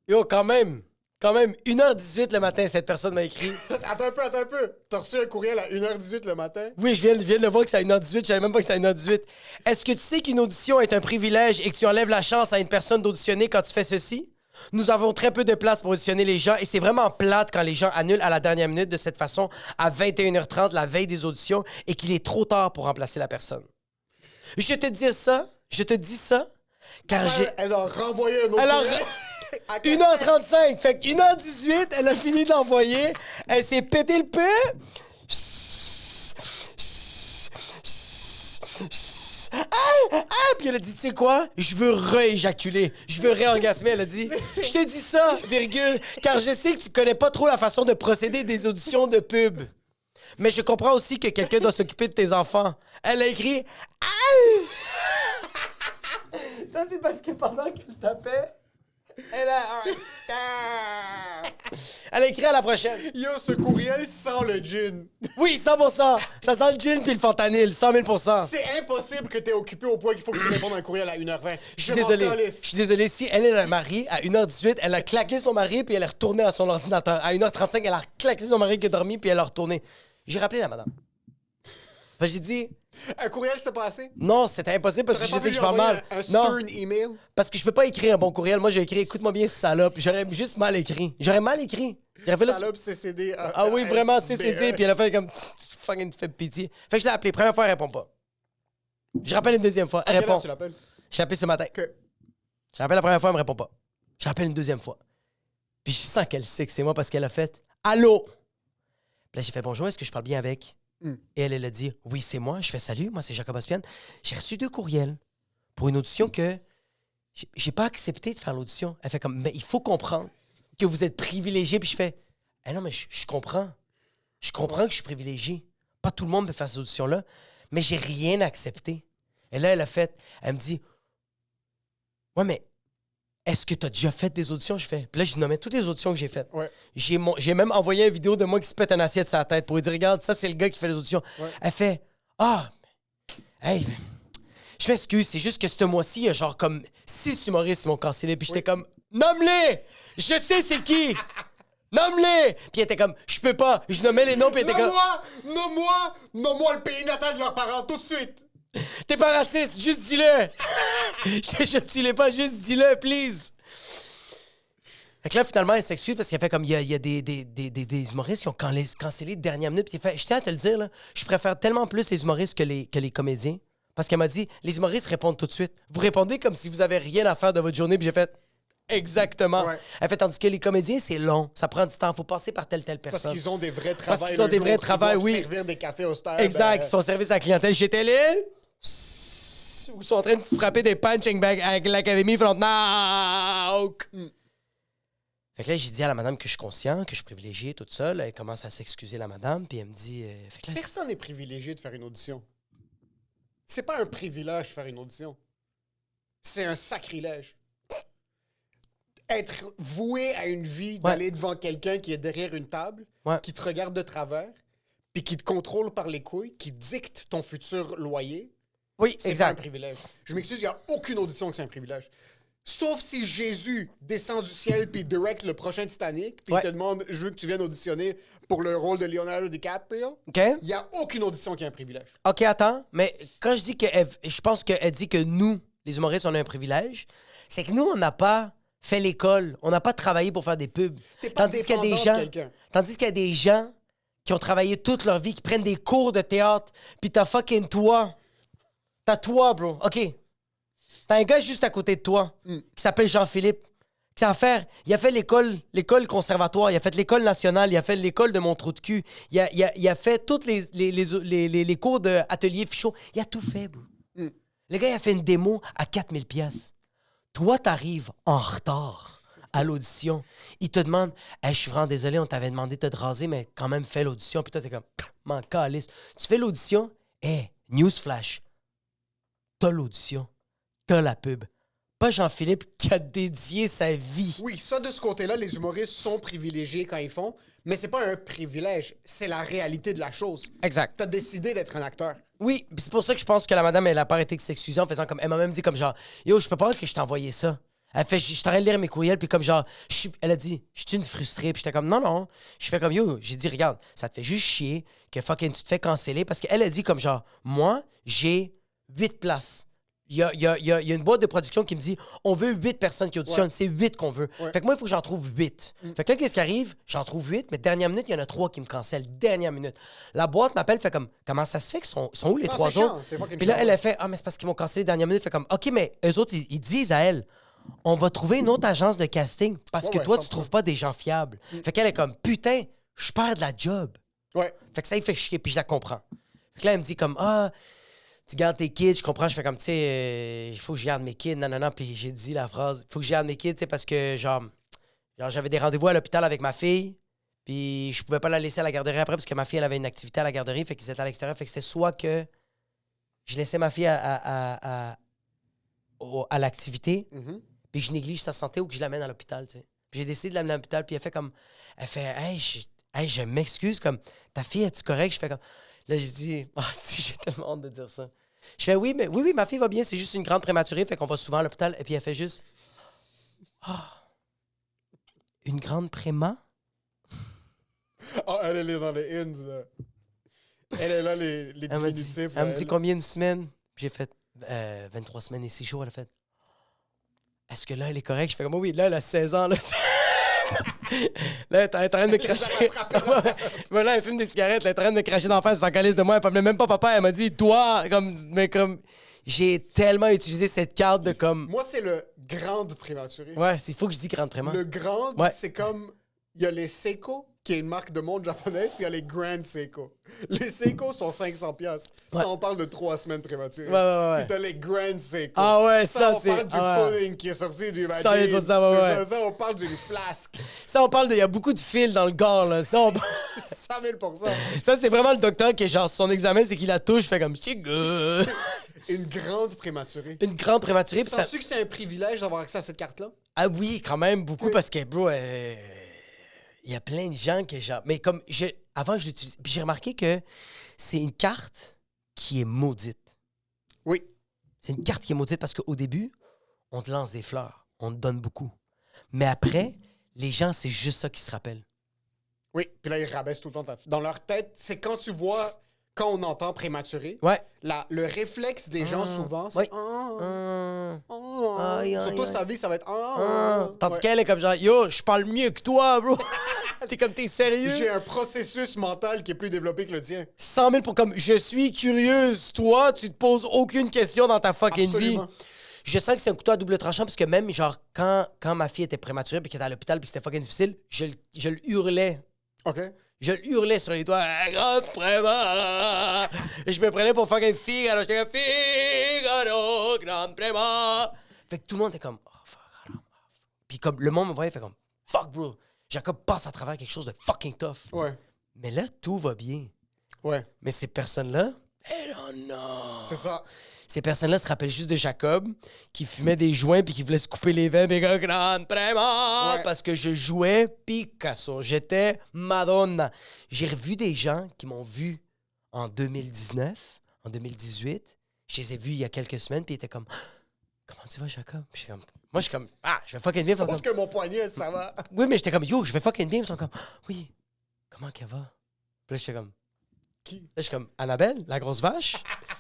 Yo, quand même, 1h18 le matin, cette personne m'a écrit. Attends un peu. T'as reçu un courriel à 1h18 le matin? Oui, je viens de le voir que c'est à 1h18. Je savais même pas que c'était à 1h18. Est-ce que tu sais qu'une audition est un privilège et que tu enlèves la chance à une personne d'auditionner quand tu fais ceci? Nous avons très peu de place pour auditionner les gens et c'est vraiment plate quand les gens annulent à la dernière minute de cette façon à 21h30 la veille des auditions et qu'il est trop tard pour remplacer la personne. Je te dis ça, car j'ai... Elle a renvoyé un autre Elle a courriel. 1h35, fait que 1h18, elle a fini d'envoyer, elle s'est pété le peu. Puis elle a dit, tu sais quoi? Je veux rééjaculer. Je veux réorgasmer. Elle a dit, je te dis ça, virgule, car je sais que tu connais pas trop la façon de procéder des auditions de pub. Mais je comprends aussi que quelqu'un doit s'occuper de tes enfants. Elle a écrit, ça, c'est parce que pendant qu'elle tapait, elle a écrit à la prochaine. Yo, ce courriel sent le gin. Oui, 100%. Ça sent le gin puis le fentanyl, 100 000 %. C'est impossible que t'es occupé au point qu'il faut que tu répondes à un courriel à 1h20. Je suis désolé. Je suis désolé. Si elle est un mari, à 1h18, elle a claqué son mari puis elle est retournée à son ordinateur. À 1h35, elle a claqué son mari qui est dormi puis elle a retourné. J'ai rappelé la madame. Fait que j'ai dit... Un courriel s'est passé? Non, c'était impossible parce que je sais que je parle mal. Un Non, stern email? parce que je peux pas écrire un bon courriel. Moi, j'ai écrit « Écoute-moi bien, salope ». J'aurais juste mal écrit. J'aurais mal écrit. J'aurais fait là, Salope, CCD. Ah oui, vraiment, CCD. Puis elle a fait comme, tu fucking fais pitié. Fait que je l'ai appelé. Première fois, elle répond pas. Je rappelle une deuxième fois. Elle À quelle heure répond. tu l'appelles? Je l'ai appelé ce matin. Que... Je rappelle la première fois, elle me répond pas. Je rappelle une deuxième fois. Puis je sens qu'elle sait que c'est moi parce qu'elle a fait allô. Puis là, j'ai fait bonjour, est-ce que je parle bien avec? Et elle a dit oui, c'est moi. Je fais salut, moi, c'est Jacob Ospian. J'ai reçu 2 courriels pour une audition que j'ai pas accepté de faire l'audition. Elle fait comme, mais il faut comprendre que vous êtes privilégié. Puis je fais, non, mais je comprends. Je comprends que je suis privilégié. Pas tout le monde peut faire ces auditions-là, mais j'ai rien accepté. Et là, elle me dit, ouais, mais est-ce que tu as déjà fait des auditions? Je fais. Puis là, je nommais toutes les auditions que j'ai faites. Ouais. J'ai même envoyé une vidéo de moi qui se pète une assiette sur la tête pour lui dire, regarde, ça, c'est le gars qui fait les auditions. Ouais. Elle fait, hey, je m'excuse, c'est juste que ce mois-ci, il y a genre comme 6 humoristes qui m'ont cancellé. Puis j'étais comme, nomme-les! Je sais c'est qui! Nomme-les! Puis elle était comme, je peux pas. Je nommais les noms, puis elle était comme, Nomme-moi le pays natal de leurs parents tout de suite! t'es pas raciste, juste dis-le! tu l'es pas, juste dis-le, please! Fait que là, finalement, elle s'excuse parce qu'elle fait comme, il y a des humoristes qui ont cancellé de dernière minute. Puis elle fait, je tiens à te le dire, là, je préfère tellement plus les humoristes que les comédiens. Parce qu'elle m'a dit, les humoristes répondent tout de suite. Vous répondez comme si vous avez rien à faire de votre journée. Puis j'ai fait, exactement. Ouais. Elle fait, tandis que les comédiens, c'est long. Ça prend du temps. Faut passer par telle personne. Parce qu'ils ont des vrais travails. Parce qu'ils ont des vrais travails, oui. Ils doivent servir des cafés austères. Exact. Son service à la clientèle chez Télé. Ou sont en train de frapper des punching bags avec l'Académie Frontenac. Fait que là, j'ai dit à la madame que je suis conscient, que je suis privilégié, tout ça. Là, elle commence à s'excuser, la madame, puis elle me dit... fait que là, Personne n'est privilégié de faire une audition. C'est pas un privilège de faire une audition. C'est un sacrilège. Être voué à une vie d'aller devant quelqu'un qui est derrière une table, qui te regarde de travers, puis qui te contrôle par les couilles, qui dicte ton futur loyer, oui, c'est exact. pas un privilège. Je m'excuse, il n'y a aucune audition que c'est un privilège. Sauf si Jésus descend du ciel puis direct le prochain Titanic, puis il te demande « Je veux que tu viennes auditionner pour le rôle de Leonardo DiCaprio. » OK. Il n'y a aucune audition qui est un privilège. OK, attends. Mais quand je dis que... je pense qu'elle dit que nous, les humoristes, on a un privilège, c'est que nous, on n'a pas fait l'école, on n'a pas travaillé pour faire des pubs. T'es pas Tandis qu'il y a des dépendant de gens, quelqu'un. tandis qu'il y a des gens qui ont travaillé toute leur vie, qui prennent des cours de théâtre, puis t'as fucking toi. T'as toi, bro. OK. T'as un gars juste à côté de toi qui s'appelle Jean-Philippe. Qu'est-ce qu'il a à faire? Il a fait l'école conservatoire, il a fait l'école nationale, il a fait l'école de mon trou de cul, il a fait tous les cours d'atelier Fichot. Il a tout fait, bro. Le gars, il a fait une démo à 4000 pièces. Toi, t'arrives en retard à l'audition. Il te demande « Hey, je suis vraiment désolé, on t'avait demandé de te raser, mais quand même, fais l'audition. » Puis toi, t'es comme « M'en calisse. » Tu fais l'audition. Hey, newsflash. T'as l'audition. T'as la pub. Pas Jean-Philippe qui a dédié sa vie. Oui, ça, de ce côté-là, les humoristes sont privilégiés quand ils font, mais c'est pas un privilège, c'est la réalité de la chose. Exact. T'as décidé d'être un acteur. Oui, pis c'est pour ça que je pense que la madame, elle a pas arrêté de s'excuser en faisant comme... Elle m'a même dit comme genre « Yo, je peux pas que je t'ai envoyé ça. » Elle fait « Je t'arrête de lire mes courriels, puis comme genre... Elle a dit « Je suis une frustrée. » Puis j'étais comme « Non, non. » Je fais comme « Yo, j'ai dit, regarde, ça te fait juste chier que fucking tu te fais canceller. » Parce qu'elle a dit comme genre « Moi, j'ai 8 places. » Il y a une boîte de production qui me dit on veut 8 personnes qui auditionnent, c'est 8 qu'on veut. Fait que moi, il faut que j'en trouve 8. Fait que là, qu'est-ce qui arrive? J'en trouve 8, mais dernière minute, il y en a 3 qui me cancellent. Dernière minute. La boîte m'appelle, fait comme comment ça se fait qu'ils sont où les 3 autres? Puis là, elle a fait mais c'est parce qu'ils m'ont cancellé dernière minute. Fait comme OK, mais eux autres, ils disent à elle on va trouver une autre agence de casting parce que toi, tu trouves pas des gens fiables. Fait qu'elle est comme putain, je perds de la job. Ouais. Fait que ça, il fait chier, puis je la comprends. Fait que là, elle me dit comme tu gardes tes kids, je comprends, je fais comme, tu sais, il faut que je garde mes kids, non, puis j'ai dit la phrase, il faut que je garde mes kids, tu sais, parce que, genre, j'avais des rendez-vous à l'hôpital avec ma fille, puis je pouvais pas la laisser à la garderie après, parce que ma fille, elle avait une activité à la garderie, fait qu'ils étaient à l'extérieur, fait que c'était soit que je laissais ma fille à l'activité, puis que je néglige sa santé, ou que je l'amène à l'hôpital, tu sais. Puis j'ai décidé de l'amener à l'hôpital, puis elle fait, hey, je m'excuse, comme, ta fille, es-tu correcte? Je fais comme, là, j'ai dit, j'ai tellement hâte de dire ça. Je fais, oui, ma fille va bien, c'est juste une grande prématurée, fait qu'on va souvent à l'hôpital. Et puis elle fait juste, une grande préma? Elle est dans les ins, là. Elle est là, les diminutifs. Elle me dit combien de semaines? Puis j'ai fait, 23 semaines et 6 jours. Elle a fait, est-ce que là, elle est correcte? Je fais comme, oui, là, elle a 16 ans, là. Là, elle est en train de cracher. Mais là, elle fume des cigarettes, elle est en train de cracher d'en face, elle s'en calisse de moi. Elle m'appelait même pas papa, elle m'a dit, toi, comme. J'ai tellement utilisé cette carte de comme. Moi, c'est le grande prématuré. Ouais, il faut que je dise grande préma. Le grand, Ouais. c'est comme. Il y a les Seiko, qui est une marque de montre japonaise, puis il y a les Grand Seiko. Les Seiko sont 500$. Ouais. Ça, on parle de 3 semaines prématurées. Ouais. Puis t'as les Grand Seiko. Ah ouais, ça, on c'est- parle du pudding qui est sorti du Ça, vagin. il faut savoir, ouais. Ça, on parle d'une flasque. Ça, on parle de. Il y a beaucoup de fils dans le corps, là. Ça, 100 000%. ça, c'est vraiment le docteur qui est genre, son examen, c'est qu'il la touche, fait comme, c'est good. Une grande prématurée. Une grande prématurée, puis ça. Sens-tu que c'est un privilège d'avoir accès à cette carte-là? Ah oui, quand même, beaucoup, Oui. parce que, bro, il y a plein de gens qui, genre. Mais comme, avant, je l'utilisais. Puis j'ai remarqué que c'est une carte qui est maudite. Oui. C'est une carte qui est maudite parce qu'au début, on te lance des fleurs, on te donne beaucoup. Mais après, les gens, c'est juste ça qu'ils se rappellent. Oui. Puis là, ils rabaissent tout le temps dans leur tête. C'est quand tu vois, quand on entend prématuré, Ouais. le réflexe des gens souvent, c'est Oui. Aïe, aïe, sur toute aïe. sa vie, ça va être Tandis Ouais. qu'elle est comme genre, yo, je parle mieux que toi, bro. T'es comme, t'es sérieux? J'ai un processus mental qui est plus développé que le tien. 100 000 pour comme, je suis curieuse. Toi, tu te poses aucune question dans ta fucking Absolument. vie. Je sens que c'est un couteau à double tranchant parce que même, genre, quand ma fille était prématurée puis qu'elle était à l'hôpital puis que c'était fucking difficile, je le hurlais. OK? Je le hurlais sur les doigts. Grande préma! Et je me prenais pour fucking Figaro. J'étais comme Figaro, grande préma! Fait que tout le monde était comme, oh, fuck. Puis comme le monde me voyait, fait comme, fuck, bro. Jacob passe à travers quelque chose de fucking tough. Ouais. Mais là, tout va bien. Ouais. Mais ces personnes-là, non. C'est ça. Ces personnes-là se rappellent juste de Jacob qui fumait des joints puis qui voulait se couper les veines. Mais grande préma! Ouais. Parce que je jouais Picasso. J'étais Madonna. J'ai revu des gens qui m'ont vu en 2019, en 2018. Je les ai vus il y a quelques semaines puis ils étaient comme, comment tu vas, Jacob? Puis moi, je suis comme, je vais fucking bien. Je pense que mon poignet, ça va. Oui, mais j'étais comme, yo, je vais fucking bien. Ils sont comme, oui, comment qu'elle va? Puis là, j'étais comme, Qui? là, je suis comme, Annabelle, la grosse vache?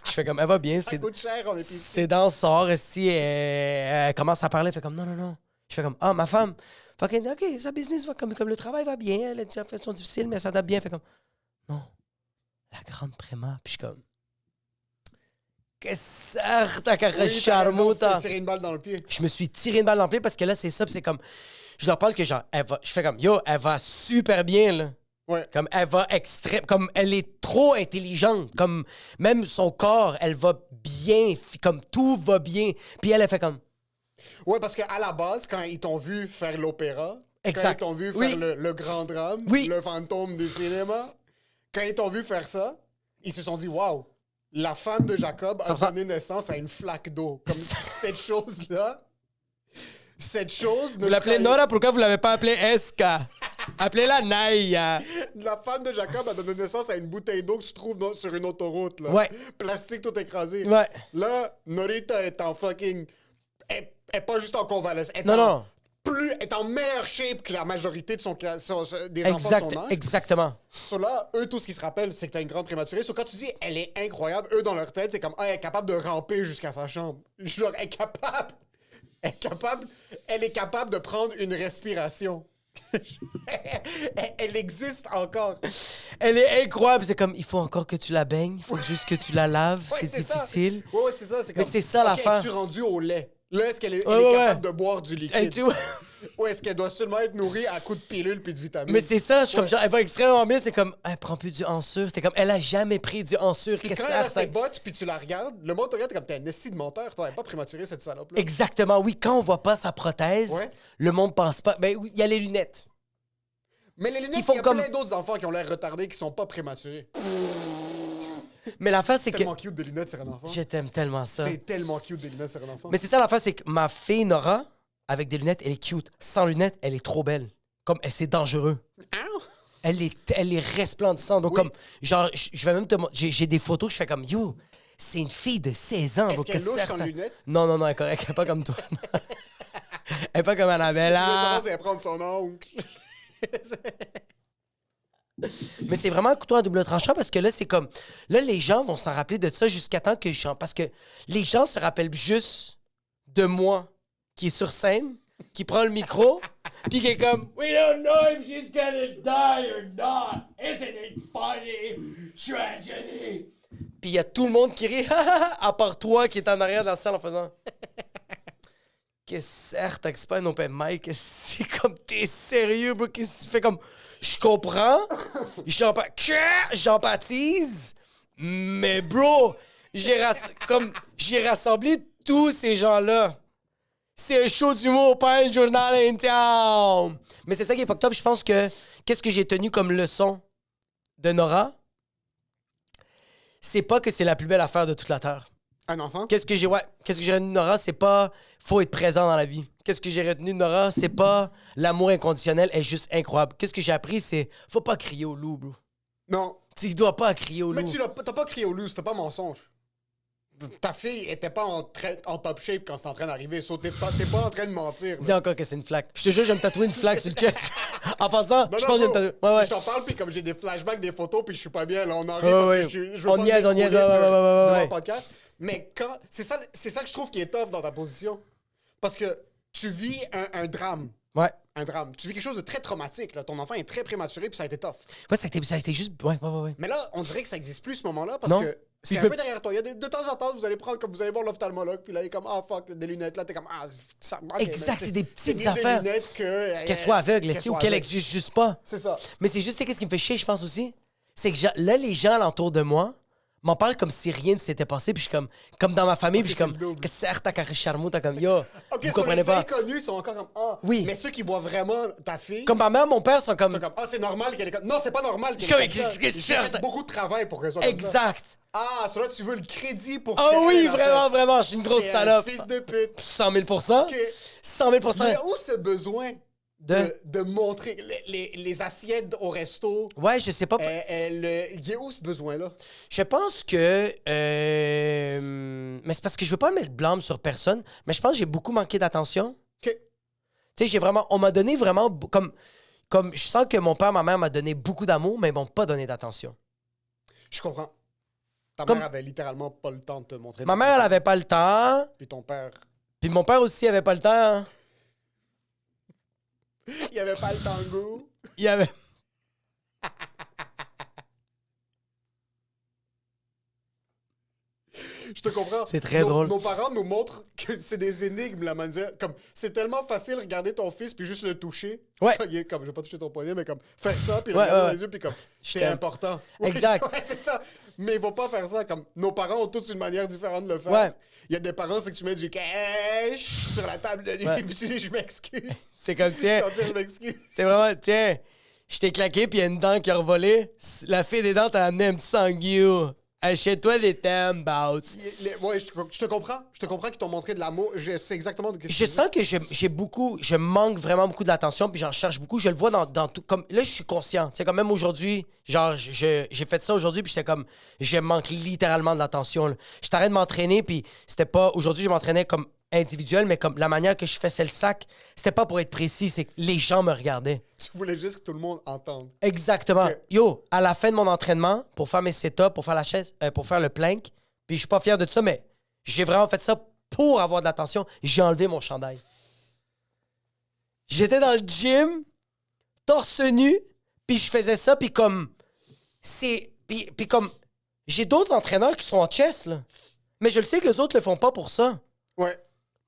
Je fais comme, elle va bien. Ça coûte cher, on est C'est dans le sort. Si elle commence à parler, elle fait comme, non, non, non. Je fais comme, ah, ma femme. Fait que, OK, sa business va comme le travail va bien. Elle a des affaires sont difficiles, mais elle s'adapte bien. Fait comme, non, la grande préma. Puis je suis comme, qu'est-ce que t'as qu'à charmota? tiré une balle dans le pied. Je me suis tiré une balle dans le pied parce que là, c'est ça. Puis c'est comme, je leur parle que genre, elle va. Je fais comme, yo, elle va super bien, là. Ouais. Comme elle va extrême, comme elle est trop intelligente, comme même son corps, elle va bien, comme tout va bien. Puis elle a fait comme Ouais, parce qu'à la base, quand ils t'ont vu faire l'opéra, Exact. quand ils t'ont vu Oui. faire le grand drame, Oui. le fantôme du cinéma, quand ils t'ont vu faire ça, ils se sont dit, waouh, la femme de Jacob a donné naissance à une flaque d'eau. Comme cette chose-là, cette chose... vous l'appelez Nora, pourquoi vous l'avez pas appelée Eska? Appelez-la Naya. La femme de Jacob a donné naissance à une bouteille d'eau que tu trouves sur une autoroute. Là. Ouais. Plastique tout écrasé. Ouais. Là, Norita est en fucking... Elle est pas juste en convalescence. Elle est Non, en non. est en meilleure shape que la majorité de des enfants de son âge. Exactement. So là, eux, tout ce qu'ils se rappellent, c'est que t'as une grande prématurée. So quand tu dis elle est incroyable, eux, dans leur tête, c'est comme, ah, elle est capable de ramper jusqu'à sa chambre. Genre, elle est capable. Elle est capable de prendre une respiration. Elle existe encore. Elle est incroyable. C'est comme, il faut encore que tu la baignes, il faut juste que tu la laves. Ouais, c'est ça. difficile. Ouais, c'est ça. Mais c'est ça, l'affaire. Es-tu rendu au lait? Là, est-ce qu'elle est, Ouais, elle est ouais. capable de boire du liquide? Hey, tu vois? Ou est-ce qu'elle doit seulement être nourrie à coups de pilules puis de vitamines? Mais c'est ça, je suis comme genre, elle va extrêmement bien. C'est comme, elle prend plus du ensure. T'es comme, elle a jamais pris du ensure. Puis Qu'est-ce quand que elle a ça ses bottes puis tu la regardes, le monde te regarde comme t'es un esti de menteur. Toi, elle n'est pas prématurée, cette salope-là. Exactement, oui. Quand on voit pas sa prothèse, Ouais. le monde pense pas. Ben oui, il y a les lunettes. Mais les lunettes, Qui font il y a comme- plein d'autres enfants qui ont l'air retardés qui sont pas prématurés. Mais l'affaire, c'est C'est que. tellement cute des lunettes sur un enfant. Je t'aime tellement ça. C'est tellement cute des lunettes sur un enfant. Mais c'est ça l'affaire, c'est que ma fille Nora, avec des lunettes, elle est cute. Sans lunettes, elle est trop belle. Comme, c'est dangereux. Ow! Elle est resplendissante. Donc, Oui. comme, genre, je vais même te montrer. J'ai des photos, je fais comme, yo, c'est une fille de 16 ans. Est-ce donc qu'elle louche sans certain- lunettes? Non, non, non, elle est correcte. Elle est pas comme toi. Elle est pas comme Je Annabella. pense qu'elle prendre son oncle. Mais c'est vraiment un couteau à double tranchant parce que là, c'est comme. Là, les gens vont s'en rappeler de ça jusqu'à temps que je chante. Parce que les gens se rappellent juste de moi qui est sur scène, qui prend le micro, puis qui est comme We don't know if she's gonna die or not. Isn't it funny? Tragedy. Puis il y a tout le monde qui rit, à part toi qui est en arrière dans la salle en faisant. Qu'est-ce que c'est pas un open mic? C'est comme, t'es sérieux, bro? Qu'est-ce que tu fais comme, je comprends, j'empathise, mais bro, j'ai rassemblé tous ces gens-là. C'est un show d'humour, pas un journal interne. Mais c'est ça qui est fucked up. Je pense que, qu'est-ce que j'ai tenu comme leçon de Nora? C'est pas que c'est la plus belle affaire de toute la Terre. Un enfant? Qu'est-ce que j'ai retenu de Nora, c'est pas faut être présent dans la vie. Qu'est-ce que j'ai retenu de Nora, c'est pas l'amour inconditionnel est juste incroyable. Qu'est-ce que j'ai appris, c'est faut pas crier au loup, bro. Non. Tu dois pas crier au Mais loup. t'as pas crié au loup, c'était pas mensonge. Ta fille était pas en top shape quand c'était en train d'arriver. So t'es pas en train de mentir. là. Dis encore que c'est une flaque. Je te jure, je vais me tatouer une flaque sur le chest. En passant, Non, je non, pense que je vais me bro, tatouer. Ouais, ouais. Si je t'en parle, puis comme j'ai des flashbacks, des photos, puis je suis pas bien, là, on en rit Ouais, parce ouais. que je veux On pas niaise, me on niaise, découvrir ouais, sur- ouais, ouais, dans ouais. le podcast. Mais quand... C'est ça que je trouve qui est tough dans ta position. Parce que tu vis un drame. Ouais. Un drame. Tu vis quelque chose de très traumatique. Là. Ton enfant est très prématuré, puis ça a été tough. Ouais, ça a été juste. Ouais, ouais, ouais, ouais. Mais là, on dirait que ça existe plus ce moment-là parce Non. que c'est Puis un je peu derrière toi. Il y a de temps en temps, vous allez prendre comme vous allez voir l'ophtalmologue, puis là, il est comme ah fuck, des lunettes. Là, t'es comme ah, ça. ok, Exact, mais c'est des petites mieux affaires. Des lunettes que. Qu'elle soit aveugle, qu'elle est-ce ou soit qu'elle aveugle. existe juste pas. C'est ça. Mais c'est juste, tu sais, qu'est-ce qui me fait chier, je pense aussi? C'est que là, les gens alentour de moi m'en parlent comme si rien ne s'était passé, puis je suis comme dans ma famille, puis je suis c'est comme, le double. que certes, ta charmou, t'as comme, yo, Ok, vous so comprenez les pas. inconnus sont encore comme ah. Oui. Mais ceux qui voient vraiment ta fille. Comme ma mère, mon père sont comme, sont comme ah, c'est normal qu'elle est comme. Non, c'est pas normal qu'elle Je suis est comme comme, ça. qu'est-ce que J'ai c'est? fait beaucoup de travail pour qu'elle soit comme ça. exact. Ah, cela tu veux le crédit pour. Ah ce oui, qu'elle a vraiment, fait. vraiment, je suis une grosse T'es un salope. Fils de pute. 100 000 Ok. 100 000 Il y a où ce besoin De- de montrer les assiettes au resto? Ouais, je sais pas. Il y a où ce besoin-là? Je pense que. Mais c'est parce que je veux pas mettre le blâme sur personne, mais je pense que j'ai beaucoup manqué d'attention. OK. Tu sais, j'ai vraiment. On m'a donné vraiment. Comme je sens que mon père, ma mère m'a donné beaucoup d'amour, mais ils m'ont pas donné d'attention. Je comprends. Ta Comme- mère avait littéralement pas le temps de te montrer. Ma mère, elle avait pas le temps. Puis ton père, Puis mon père aussi avait pas le temps. il avait pas le tango. Il avait... Je te comprends. C'est très drôle. Nos parents nous montrent que c'est des énigmes, la manière. Comme, c'est tellement facile de regarder ton fils puis juste le toucher. Ouais. Il est comme, je vais pas toucher ton poignet, mais comme, faire ça puis Ouais, regarder dans ouais. les yeux puis comme, c'est t'aime. important. Exact. Ouais, c'est ça. Mais ils vont pas faire ça. Comme, nos parents ont tous une manière différente de le faire. Ouais. Il y a des parents, c'est que tu mets du cash sur la table de nuit Ouais. puis tu dis, je m'excuse. C'est comme, tiens, Sans dire, je m'excuse. c'est vraiment, tiens, je t'ai claqué, puis il y a une dent qui a revolé. La fille des dents t'a amené un petit sanguillou. Achète-toi des Tambouts. Ouais, je te comprends. Je te comprends qu'ils t'ont montré de l'amour. Je sais exactement de ce que Je sens que je manque vraiment beaucoup de l'attention, puis j'en cherche beaucoup. Je le vois dans tout. Comme, là, je suis conscient. Tu sais, quand même aujourd'hui, genre, j'ai fait ça aujourd'hui, puis j'étais comme, je manque littéralement de l'attention. Là. Je t'arrête de m'entraîner, puis c'était pas. Aujourd'hui, je m'entraînais comme individuel, mais comme la manière que je faisais le sac, c'était pas pour être précis, c'est que les gens me regardaient. Tu voulais juste que tout le monde entende. Exactement. Ok. Yo, à la fin de mon entraînement, pour faire mes sit-ups, pour faire la chaise, pour faire le plank, puis je suis pas fier de ça, mais j'ai vraiment fait ça pour avoir de l'attention. J'ai enlevé mon chandail. J'étais dans le gym, torse nu, puis je faisais ça, puis comme... Puis comme... J'ai d'autres entraîneurs qui sont en chess, là. Mais je le sais que les autres le font pas pour ça. Ouais.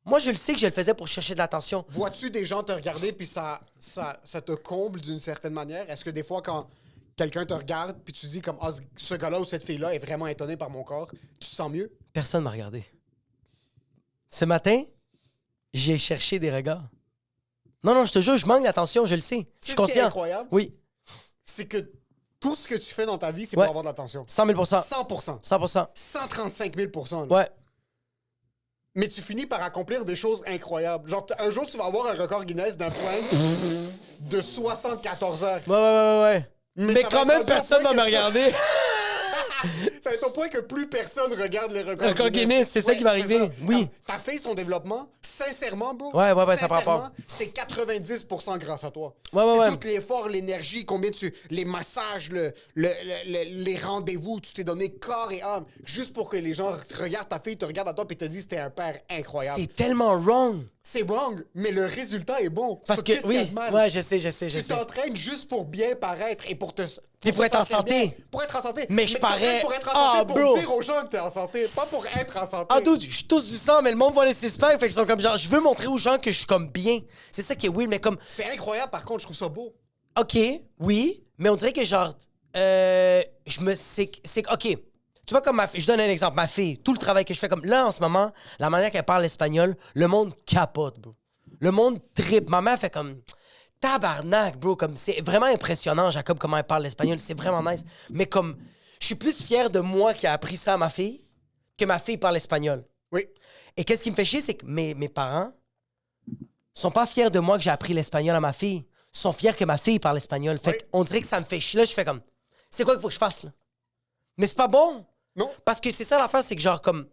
Moi, je le sais que je le faisais pour chercher de l'attention. Vois-tu des gens te regarder puis ça te comble d'une certaine manière? Est-ce que des fois, quand quelqu'un te regarde puis tu dis comme ah, ce gars-là ou cette fille-là est vraiment étonné par mon corps, tu te sens mieux? Personne m'a regardé. Ce matin, j'ai cherché des regards. Non, je te jure, je manque d'attention, je le sais. Je C'est suis ce qui est conscient. incroyable. Oui, C'est que tout ce que tu fais dans ta vie, c'est Ouais. pour avoir de l'attention. 100 000 100%. 100 135 000 là. Ouais. Mais tu finis par accomplir des choses incroyables. Genre, un jour, tu vas avoir un record Guinness d'un plank de 74 heures. Ouais. Mais ça va quand être même, rendu au personne point va me que- regarder. Ça va être au point que plus personne regarde les records Record Guinness, c'est ça qui va arriver. c'est ça. Oui. Comme, t'as fait son développement, sincèrement, bro. Ouais, ça prend pas. Sincèrement, c'est 90% grâce à toi. Ouais, c'est ouais. tout l'effort, l'énergie, combien tu... Les massages, les rendez-vous, tu t'es donné corps et âme, juste pour que les gens regardent ta fille, te regardent à toi, puis te disent t'es un père incroyable. C'est tellement wrong. C'est wrong, mais le résultat est bon. Parce So, que, qu'est-ce qu'il y a oui, de mal? ouais, je sais. Tu t'entraînes juste pour bien paraître et pour te... Et pour te être en sentir santé. bien. Pour être en santé. Mais je tu t'entraînes parais- pour être en Ah, santé, pour bro. dire aux gens que t'es en santé, pas pour être en santé. Ah, dude, je tousse du sang, mais le monde voit les six-packs, fait qu'ils sont comme genre, je veux montrer aux gens que je suis comme bien. C'est ça qui est weird, mais comme, C'est incroyable, par contre, je trouve ça beau. OK, oui, mais on dirait que genre, OK. Tu vois, comme ma fille, je donne un exemple, ma fille, tout le travail que je fais, comme là, en ce moment, la manière qu'elle parle espagnol, le monde capote, bro. Le monde tripe. Ma mère fait comme, tabarnak, bro, comme, c'est vraiment impressionnant, Jacob, comment elle parle l'espagnol, c'est vraiment nice. Mais comme, je suis plus fier de moi qui a appris ça à ma fille que ma fille parle espagnol. Oui. Et qu'est-ce qui me fait chier, c'est que mes parents sont pas fiers de moi que j'ai appris l'espagnol à ma fille. Ils sont fiers que ma fille parle espagnol. Fait Oui. qu'on dirait que ça me fait chier. Là, je fais comme, c'est quoi qu'il faut que je fasse, là? Mais c'est pas bon. Non. Parce que c'est ça l'affaire, c'est que genre comme,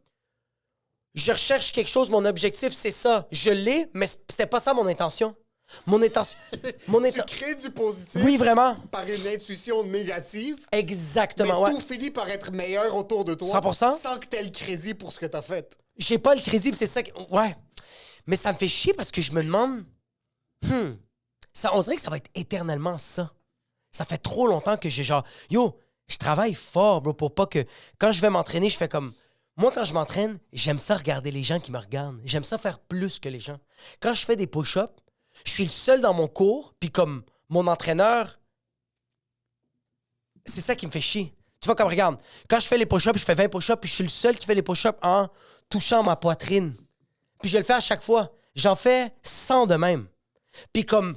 je recherche quelque chose, mon objectif, c'est ça. Je l'ai, mais c'était pas ça mon intention. Mon intention... Tu crées du positif Oui, vraiment. par une intuition négative, mais Exactement, ouais. tout finit par être meilleur autour de toi 100%. sans que t'aies le crédit pour ce que t'as fait. J'ai pas le crédit, pis c'est ça que... Ouais. Mais ça me fait chier parce que je me demande... Ça, on dirait que ça va être éternellement ça. Ça fait trop longtemps que j'ai genre... Yo, je travaille fort, bro, pour pas que... Quand je vais m'entraîner, je fais comme... Moi, quand je m'entraîne, j'aime ça regarder les gens qui me regardent. J'aime ça faire plus que les gens. Quand je fais des push-ups, je suis le seul dans mon cours, puis comme mon entraîneur... C'est ça qui me fait chier. Tu vois, comme, regarde, quand je fais les push-ups, je fais 20 push-ups, puis je suis le seul qui fait les push-ups en touchant ma poitrine. Puis je le fais à chaque fois. J'en fais 100 de même. Puis comme,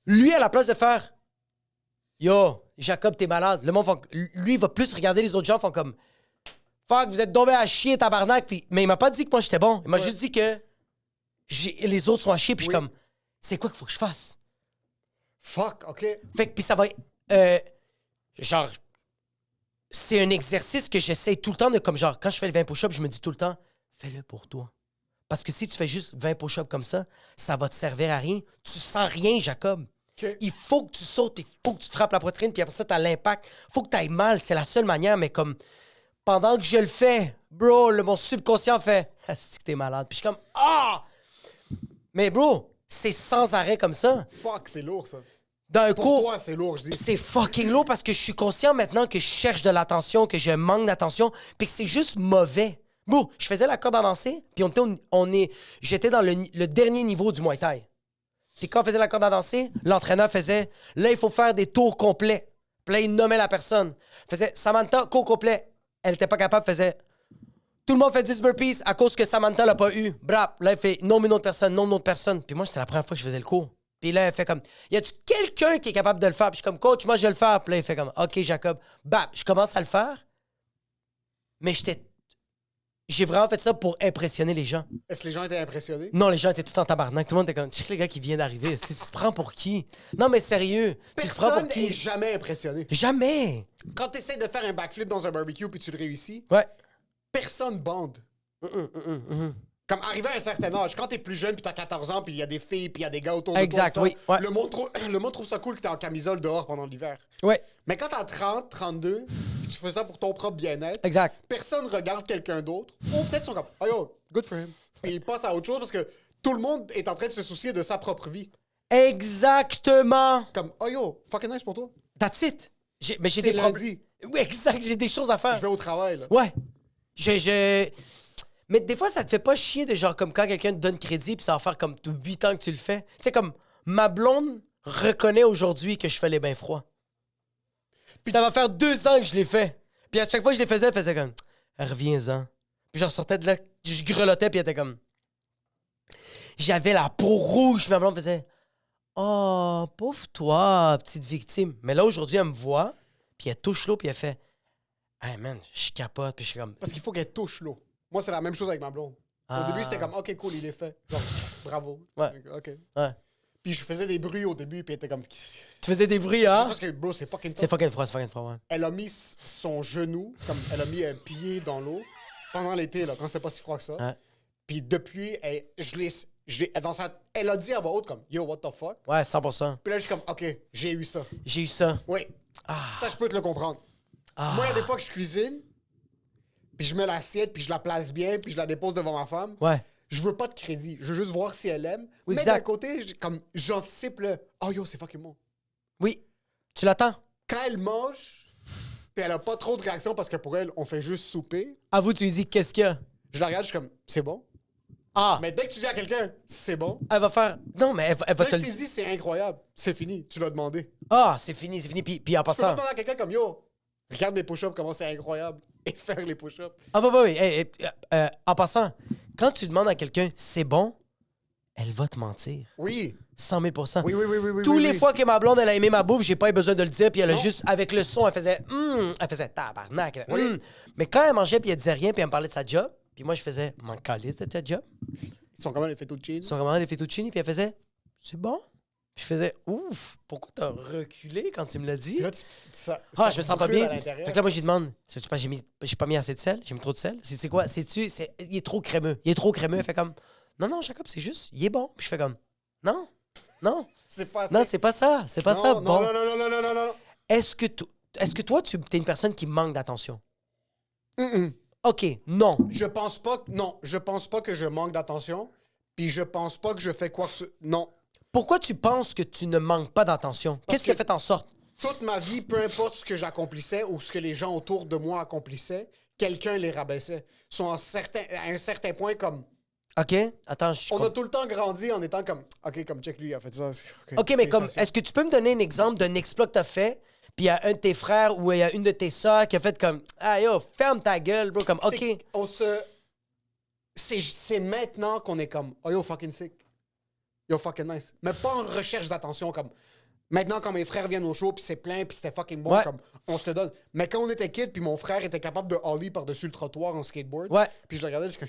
lui, à la place de faire « Yo, Jacob, t'es malade », le monde, lui, il va plus regarder les autres gens, font comme « Fuck, vous êtes tombés à chier, tabarnak », puis, mais il m'a pas dit que moi, j'étais bon. Il m'a juste dit que les autres sont à chier, puis je suis comme « C'est quoi qu'il faut que je fasse ?» Fuck, OK. Fait que, puis ça va genre, c'est un exercice que j'essaie tout le temps de, comme genre, quand je fais le 20 push-ups, je me dis tout le temps, fais-le pour toi. Parce que si tu fais juste 20 push-ups comme ça va te servir à rien. Tu sens rien, Jacob. OK. Il faut que tu sautes, il faut que tu te frappes la poitrine, puis après ça, t'as l'impact. Faut que t'ailles mal, c'est la seule manière, mais comme, pendant que je le fais, bro, mon subconscient fait « c'est que t'es malade ». Puis je suis comme « Ah! » Mais bro, c'est sans arrêt comme ça. Fuck, c'est lourd, ça. D'un Pour coup, toi, c'est lourd, je dis. c'est fucking lourd parce que je suis conscient maintenant que je cherche de l'attention, que je manque d'attention, puis que c'est juste mauvais. Bro, je faisais la corde à danser, puis j'étais dans le dernier niveau du Muay Thai. Puis quand on faisait la corde à danser, l'entraîneur faisait « Là, il faut faire des tours complets. » Puis là, il nommait la personne. Il faisait « Samantha, cours complet. » Elle était pas capable, faisait « Tout le monde fait 10 burpees à cause que Samantha l'a pas eu. » Brap. Là, il fait « Non, mais une autre personne, non, une autre personne. » Puis moi, c'était la première fois que je faisais le cours. Puis là, elle fait comme « Y a-tu quelqu'un qui est capable de le faire? » Puis je suis comme « Coach, moi, je vais le faire. » Puis là, il fait comme « OK, Jacob. » Bap. Je commence à le faire. Mais j'ai vraiment fait ça pour impressionner les gens. Est-ce que les gens étaient impressionnés? Non, les gens étaient tout en tabarnak. Tout le monde était comme, check les gars qui viennent d'arriver. Tu te prends pour qui? Non, mais sérieux. Tu te prends Personne pour qui? n'est jamais impressionné. Jamais. Quand tu essaies de faire un backflip dans un barbecue puis tu le réussis, Ouais. personne bande. Comme arrivé à un certain âge, quand t'es plus jeune puis t'as 14 ans puis il y a des filles puis il y a des gars autour de Exact, toi, oui, ouais. le monde trouve ça cool que t'es en camisole dehors pendant l'hiver. Ouais. Mais quand t'as 30, 32, puis tu fais ça pour ton propre bien-être, Exact. personne regarde quelqu'un d'autre. Ou peut-être ils sont comme, oh yo, good for him. Puis ils passent à autre chose parce que tout le monde est en train de se soucier de sa propre vie. Exactement. Comme, oh yo, fucking nice pour toi. That's it. Mais j'ai C'est des problèmes. lundi. Oui, exact. J'ai des choses à faire. Je vais au travail, là. Ouais. Mais des fois, ça te fait pas chier de genre comme quand quelqu'un te donne crédit puis ça va faire comme 8 ans que tu le fais. Tu sais, comme ma blonde reconnaît aujourd'hui que je fais les bains froids. Puis ça va faire 2 ans que je l'ai fait. Puis à chaque fois que je les faisais, elle faisait comme reviens-en. Puis je sortais de là, je grelottais puis elle était comme j'avais la peau rouge. Puis ma blonde faisait oh, pauvre toi, petite victime. Mais là, aujourd'hui, elle me voit puis elle touche l'eau puis elle fait hey man, je capote. Puis je suis comme Parce qu'il faut qu'elle touche l'eau. Moi, c'est la même chose avec ma blonde. Ah. Au début, c'était comme, OK, cool, il est fait. Genre, bravo. Ouais. OK. ouais. Puis je faisais des bruits au début, puis elle était comme. Tu faisais des bruits, hein? Parce que, bro, c'est fucking C'est tough. fucking froid, ouais. Elle a mis son genou, comme elle a mis un pied dans l'eau pendant l'été, là, quand c'était pas si froid que ça. Ouais. Puis depuis, elle a dit à voix haute, comme, yo, what the fuck? Ouais, 100%. Puis là, je suis comme, OK, j'ai eu ça. J'ai eu ça. Oui. Ça, je peux te le comprendre. Moi, il y a des fois que je cuisine, puis je mets l'assiette, puis je la place bien, puis je la dépose devant ma femme. Ouais. Je veux pas de crédit. Je veux juste voir si elle aime. Oui, mais exact. d'un côté, comme j'anticipe le oh yo, c'est fucking bon. Oui. Tu l'attends? Quand elle mange, puis elle a pas trop de réaction parce que pour elle, on fait juste souper, Avoue, tu lui dis qu'est-ce qu'il y a? je la regarde, je suis comme c'est bon. Ah! Mais dès que tu dis à quelqu'un c'est bon, Elle va faire. Non, mais elle va dès te que le tu dire. dis c'est incroyable, c'est fini, tu l'as demandé. Ah, c'est fini. Puis en Tu peux pas passant. demander à quelqu'un comme yo, regarde mes push-ups, comment c'est incroyable, et faire les push-ups. Ah, bah, oui. En passant, quand tu demandes à quelqu'un c'est bon, elle va te mentir. Oui. 100 000 Oui, oui, oui, oui, oui. Tous oui, les oui. fois que ma blonde, elle a aimé ma bouffe, j'ai pas eu besoin de le dire, puis elle a Non. juste, avec le son, elle faisait tabarnak. Oui. Mais quand elle mangeait, puis elle disait rien, puis elle me parlait de sa job, puis moi, je faisais, m'en calisse de ta job. Ils sont comment les fettuccine? Ils sont comment les fettuccini, puis elle faisait, c'est bon. Puis je faisais, ouf, pourquoi t'as reculé quand tu me l'as dit? Là, Ah, je me sens pas bien. à l'intérieur. Fait que là, moi, je lui demande, sais-tu pas, j'ai pas mis assez de sel? J'ai mis trop de sel? C'est quoi? Il est trop crémeux. Il est trop crémeux. Elle fait comme, non, Jacob, c'est juste, il est bon. Puis je fais comme, non. C'est pas Non, c'est pas ça. C'est pas ça, non, bon. non. Est-ce que toi, tu es une personne qui manque d'attention? Mm-mm. OK, non. Je pense pas que je manque d'attention, puis je pense pas que je fais quoi que ce... Non. Pourquoi tu penses que tu ne manques pas d'attention? Qu'est-ce qui a que- fait en sorte? Toute ma vie, peu importe ce que j'accomplissais ou ce que les gens autour de moi accomplissaient, quelqu'un les rabaissait. Ils sont à un certain point comme... OK, attends, On a tout le temps grandi en étant comme... OK, comme check lui, il a fait ça. OK, mais comme, félicitations. est-ce que tu peux me donner un exemple d'un exploit que t'as fait, puis il y a un de tes frères ou il y a une de tes sœurs qui a fait comme, ah yo, ferme ta gueule, bro, comme, OK. C'est maintenant qu'on est comme... Oh yo, fucking sick. Yo, fucking nice. Mais pas en recherche d'attention, comme... Maintenant, quand mes frères viennent au show, puis c'est plein, puis c'était fucking bon, Ouais. comme on se le donne. Mais quand on était kid, puis mon frère était capable de ollie par-dessus le trottoir en skateboard, Ouais. puis je le regardais, je suis comme,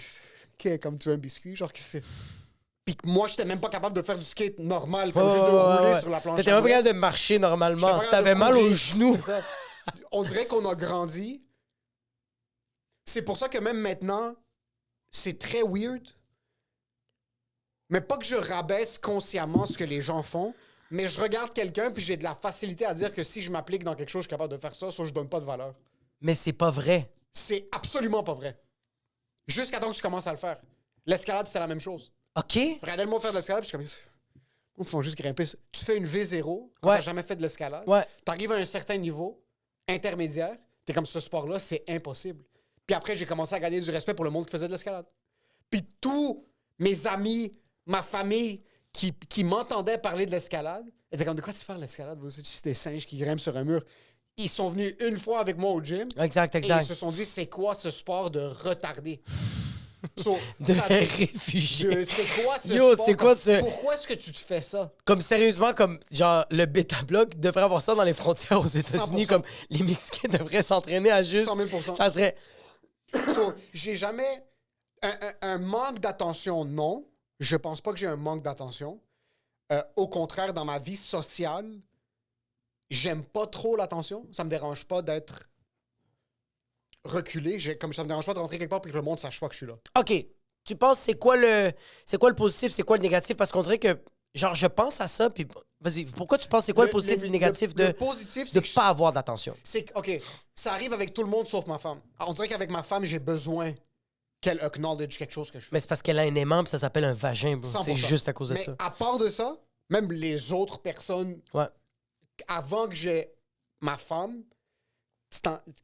OK, comme tu veux un biscuit, genre, que c'est... Puis que moi, j'étais même pas capable de faire du skate normal, comme juste de rouler sur la planche. T'étais à même pas rouler. capable de marcher J'étais normalement. pas capable T'avais de mal courir. aux genoux. C'est ça. On dirait qu'on a grandi. C'est pour ça que même maintenant, c'est très weird. Mais pas que je rabaisse consciemment ce que les gens font, mais je regarde quelqu'un puis j'ai de la facilité à dire que si je m'applique dans quelque chose, je suis capable de faire ça, soit je donne pas de valeur. Mais c'est pas vrai. C'est absolument pas vrai. Jusqu'à temps que tu commences à le faire. L'escalade, c'était la même chose. OK. Regardez le monde faire de l'escalade, puis je suis comme... Ils font juste grimper. Tu fais une V0 quand Ouais. t'as jamais fait de l'escalade. Ouais. T'arrives à un certain niveau intermédiaire. T'es comme, ce sport-là, c'est impossible. Puis après, j'ai commencé à gagner du respect pour le monde qui faisait de l'escalade. Puis tous mes amis, ma famille qui m'entendaient parler de l'escalade étaient comme, de quoi tu parles de l'escalade? C'est des singes qui grimpent sur un mur. Ils sont venus une fois avec moi au gym. Exact, Et exact. ils se sont dit, c'est quoi ce sport de retardé? So, De ça- réfugiés. c'est quoi ce Yo, sport? c'est quoi ce- Pourquoi est-ce que tu te fais ça? Comme sérieusement, comme genre le bêta-bloc devrait avoir ça dans les frontières aux États-Unis, 100%. comme les Mexicains devraient s'entraîner à juste. 100 000%. Ça serait. So, j'ai jamais... Un manque d'attention, non. Je pense pas que j'ai un manque d'attention. Au contraire, dans ma vie sociale, j'aime pas trop l'attention. Ça me dérange pas d'être reculé. Comme ça me dérange pas de rentrer quelque part et que le monde sache pas que je suis là. OK. Tu penses c'est quoi le positif, c'est quoi le négatif? Parce qu'on dirait que, genre, je pense à ça, puis vas-y, pourquoi tu penses c'est quoi le positif et le négatif le de positif, de c'est que pas avoir d'attention? c'est que, OK, ça arrive avec tout le monde sauf ma femme. Alors, on dirait qu'avec ma femme, j'ai besoin qu'elle acknowledge quelque chose que je fais. Mais c'est parce qu'elle a un aimant, puis ça s'appelle un vagin, bro. 100%. C'est juste à cause de Mais ça. à part de ça, même les autres personnes, Ouais. avant que j'ai ma femme,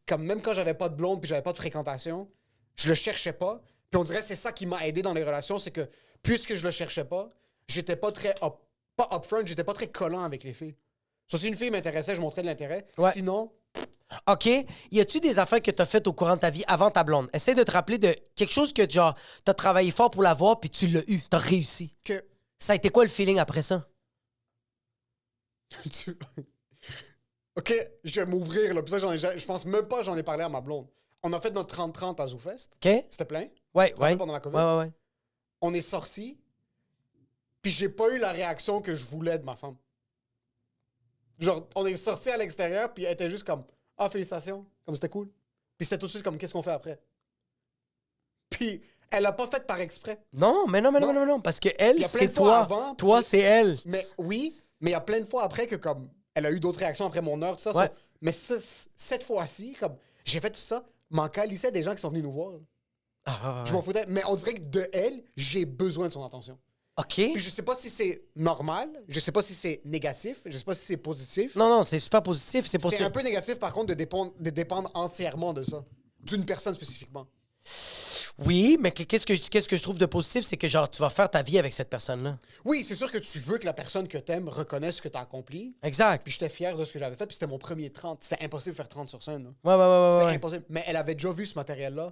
comme même quand j'avais pas de blonde puis j'avais pas de fréquentation, je le cherchais pas. Puis on dirait que c'est ça qui m'a aidé dans les relations, c'est que puisque je le cherchais pas, j'étais pas très pas upfront, j'étais pas très collant avec les filles. So, si une fille m'intéressait, je montrais de l'intérêt. Ouais. Sinon, OK. Y a-tu des affaires que t'as faites au courant de ta vie avant ta blonde? Essaye de te rappeler de quelque chose que, genre, t'as travaillé fort pour l'avoir, puis tu l'as eu. T'as réussi. que Ça a été quoi le feeling après ça? tu- OK, je vais m'ouvrir là. Puis ça, je pense même pas que j'en ai parlé à ma blonde. On a fait notre 30-30 à ZooFest. OK? C'était plein. Ouais, ouais. pendant la COVID. Ouais, ouais, ouais. On est sortis, puis j'ai pas eu la réaction que je voulais de ma femme. Genre, on est sortis à l'extérieur, puis elle était juste comme « Ah, félicitations, comme c'était cool. » Puis c'était tout de suite comme « Qu'est-ce qu'on fait après? » Puis elle a pas fait par exprès. Non, mais non, mais non, Non. non, non, parce que Il elle, y a plein c'est de fois toi. avant, Toi, puis- c'est elle. Mais oui, mais il y a plein de fois après que comme elle a eu d'autres réactions après mon heure, tout ça. Ouais. Mais cette fois-ci, comme j'ai fait tout ça, m'en calissait des gens qui sont venus nous voir. Ah, Je m'en foutais. Mais on dirait que de elle, j'ai besoin de son attention. OK. Puis je sais pas si c'est normal, je sais pas si c'est négatif, je sais pas si c'est positif. Non, non, c'est super positif. C'est C'est positif. un peu négatif par contre de dépendre entièrement de ça. D'une personne spécifiquement. Oui, mais qu'est-ce que je trouve de positif, c'est que, genre, tu vas faire ta vie avec cette personne-là. Oui, c'est sûr que tu veux que la personne que t'aimes reconnaisse ce que t'as accompli. Exact. Puis j'étais fier de ce que j'avais fait. Puis c'était mon premier 30. C'était impossible de faire 30 sur scène. Là. Ouais, ouais, ouais, C'était ouais. impossible. Mais elle avait déjà vu ce matériel-là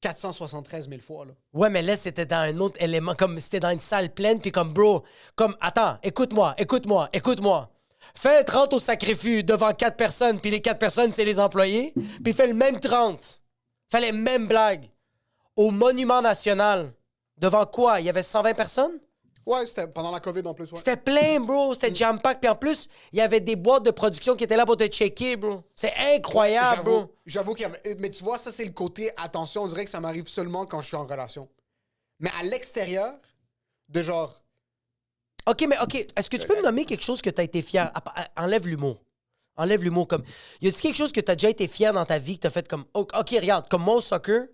473 000 fois. Là. Ouais, mais là, c'était dans un autre élément, comme c'était dans une salle pleine, puis comme, bro, comme, attends, écoute-moi. Fais un 30 au sacrifice devant 4 personnes, puis les 4 personnes, c'est les employés, puis fais le même 30. Fais les mêmes blagues. Au Monument National. Devant quoi? Il y avait 120 personnes? Ouais, c'était pendant la COVID en plus. Ouais. C'était plein, bro. C'était jam-pack. Puis en plus, il y avait des boîtes de production qui étaient là pour te checker, bro. C'est incroyable, bro. J'avoue qu'il y avait. Mais tu vois, ça, c'est le côté attention. On dirait que ça m'arrive seulement quand je suis en relation. Mais à l'extérieur, de genre. OK, mais OK. Est-ce que tu peux me nommer quelque chose que tu as été fier? Enlève l'humour. Enlève l'humour. Comme... Y a-tu quelque chose que tu as déjà été fier dans ta vie que tu as fait comme. OK, regarde, comme mon soccer,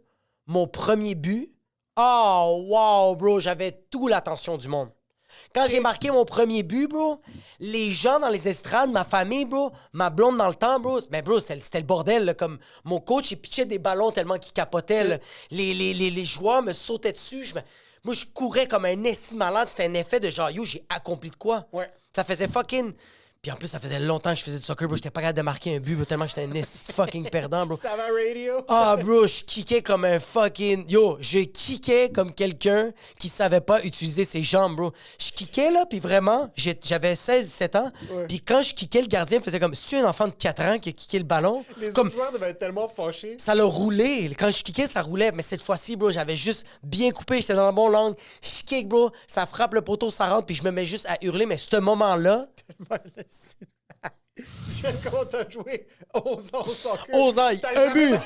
mon premier but. Oh, wow, bro. J'avais toute l'attention du monde. Quand j'ai marqué mon premier but, bro, les gens dans les estrades, ma famille, bro, ma blonde dans le temps, bro, mais bro, c'était le bordel, là, comme mon coach, il pitchait des ballons tellement qu'il capotait, là. Les joueurs me sautaient dessus, moi, je courais comme un esti malade, c'était un effet de genre, yo, j'ai accompli de quoi? Ouais. Ça faisait fucking... Puis en plus, ça faisait longtemps que je faisais du soccer, bro, j'étais pas capable de marquer un but, bro, tellement que j'étais un esti fucking perdant, bro. Ça va radio? Ah, bro, je kickais comme un fucking... Yo, je kickais comme quelqu'un qui savait pas utiliser ses jambes, bro. Je kickais, là, puis vraiment, j'avais 16-17 ans. Ouais. Puis quand je kickais, le gardien faisait comme... Si tu un enfant de 4 ans qui a kické le ballon, Les comme autres joueurs devaient être tellement fâchés. ça l'a roulé. Quand je kickais, ça roulait. Mais cette fois-ci, bro, j'avais juste bien coupé. J'étais dans le bon langue. Je kick, bro. Ça frappe le poteau, ça rentre, puis je me mets juste à hurler. Mais ce moment-là... J'aime comment t'as joué 11 ans au soccer. 11 ans, T'as un jamais- but!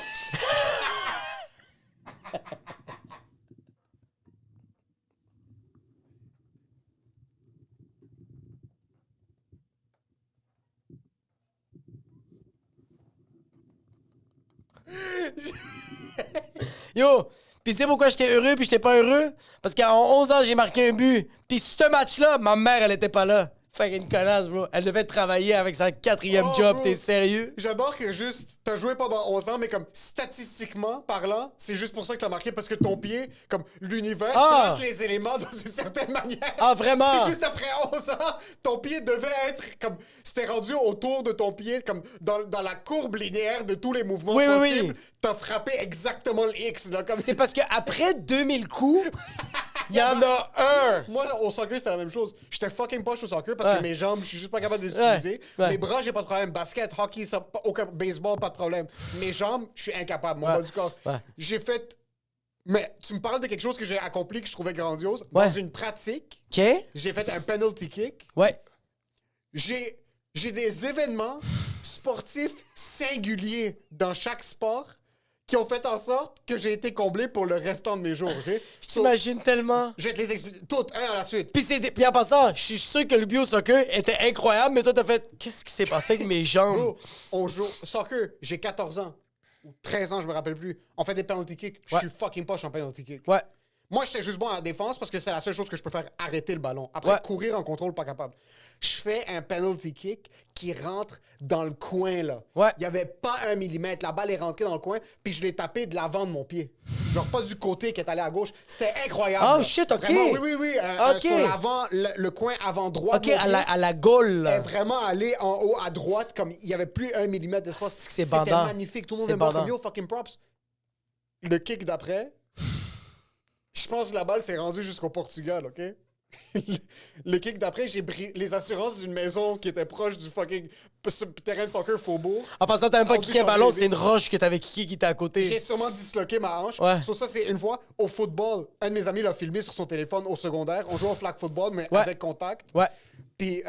Yo! Puis tu sais pourquoi j'étais heureux puis j'étais pas heureux? Parce qu'en 11 ans, j'ai marqué un but. Puis ce match-là, ma mère, elle était pas là. Fait une connasse, bro. Elle devait travailler avec sa 4e job. Bro. T'es sérieux? J'adore que juste, t'as joué pendant 11 ans, mais comme statistiquement parlant, c'est juste pour ça que t'as marqué, parce que ton pied, comme l'univers, place les éléments dans une certaine manière. Ah, vraiment? C'est juste après 11 ans, ton pied devait être comme, c'était rendu autour de ton pied, comme dans la courbe linéaire de tous les mouvements possibles. Oui. T'as frappé exactement le X, là, comme... C'est parce qu'après 2000 coups, il y en a un. Moi, au soccer, c'était la même chose. J'étais fucking poche au soccer parce que mes jambes, je suis juste pas capable de les utiliser. Ouais. Mes bras, j'ai pas de problème. Basket, hockey, ça, aucun baseball, pas de problème. Mes jambes, je suis incapable. Mon bas du corps. Ouais. J'ai fait. Mais tu me parles de quelque chose que j'ai accompli que je trouvais grandiose. Ouais. Dans une pratique, OK? j'ai fait un penalty kick. Ouais. J'ai des événements sportifs singuliers dans chaque sport qui ont fait en sorte que j'ai été comblé pour le restant de mes jours. OK? Je t'imagine tellement. Je vais te les expliquer toutes, un à la suite. Puis en passant, je suis sûr que le bio-soccer était incroyable, mais toi, t'as fait... Qu'est-ce qui s'est passé avec mes jambes? Bro, on joue soccer, j'ai 14 ans. Ou 13 ans, je me rappelle plus. On fait des penalty kicks. Je suis fucking poche en penalty kick. Ouais. Moi, j'étais juste bon à la défense parce que c'est la seule chose que je peux faire arrêter le ballon. Après, courir en contrôle, pas capable. Je fais un penalty kick qui rentre dans le coin, là. Ouais. Il y avait pas 1 millimètre. La balle est rentrée dans le coin, puis je l'ai tapé de l'avant de mon pied. Genre pas du côté qui est allé à gauche. C'était incroyable. Oh là. shit, OK. Vraiment, oui. OK. Sur l'avant, le coin avant droit. OK, de mon pied à la gaule, là. est vraiment allé en haut à droite, comme il y avait plus 1 millimètre d'espace. c'est que c'est C'était bandant. magnifique. Tout le monde C'est est mort bandant. comme yo, fucking props. Le kick d'après, je pense que la balle s'est rendue jusqu'au Portugal, OK? Le kick d'après, j'ai pris les assurances d'une maison qui était proche du fucking terrain de soccer Faubourg. En passant, t'as même pas On dit kické un changer ballon, vite. c'est une roche que t'avais kické qui était à côté. J'ai sûrement disloqué ma hanche. Ouais. Sur ça, c'est une fois au football. Un de mes amis l'a filmé sur son téléphone au secondaire. On jouait au flag football, mais Ouais. avec contact. Ouais. Puis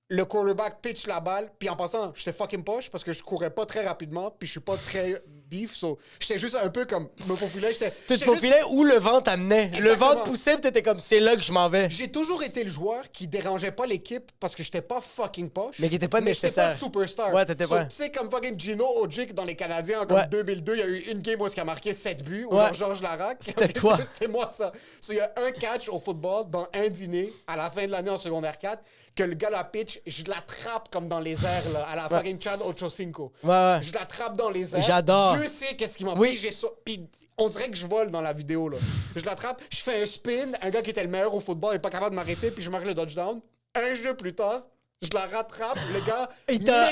le quarterback pitch la balle. Puis en passant, j'étais fucking poche parce que je courais pas très rapidement. Puis je suis pas très beef. So, j'étais juste un peu comme me faufilais. Tu te j'étais juste- faufilais où le vent t'amenait. Le Exactement. vent te poussait, pis t'étais comme, c'est là que je m'en vais. J'ai toujours été le joueur qui dérangeait pas l'équipe parce que j'étais pas fucking poche. Mais qui était pas j'étais nécessaire. pas superstar. Ouais, t'étais pas. Tu sais, comme fucking Gino Ojic dans les Canadiens en comme Ouais. 2002, il y a eu une game où il a marqué 7 buts, ou Ouais. genre Georges Larac. C'était toi. C'était moi, ça. So, il y a un catch au football dans un dîner à la fin de l'année en secondaire 4 que le gars la pitch, je l'attrape comme dans les airs, là, à la fucking Chad Ochocinco. Ouais. Je l'attrape dans les airs. J'adore. Dieu sait qu'est-ce qui m'a Oui. pris. Puis on dirait que je vole dans la vidéo, là. Je l'attrape, je fais un spin, un gars qui était le meilleur au football n'est pas capable de m'arrêter, puis je marque le touchdown. Un jeu plus tard, je la rattrape, le gars m'éclate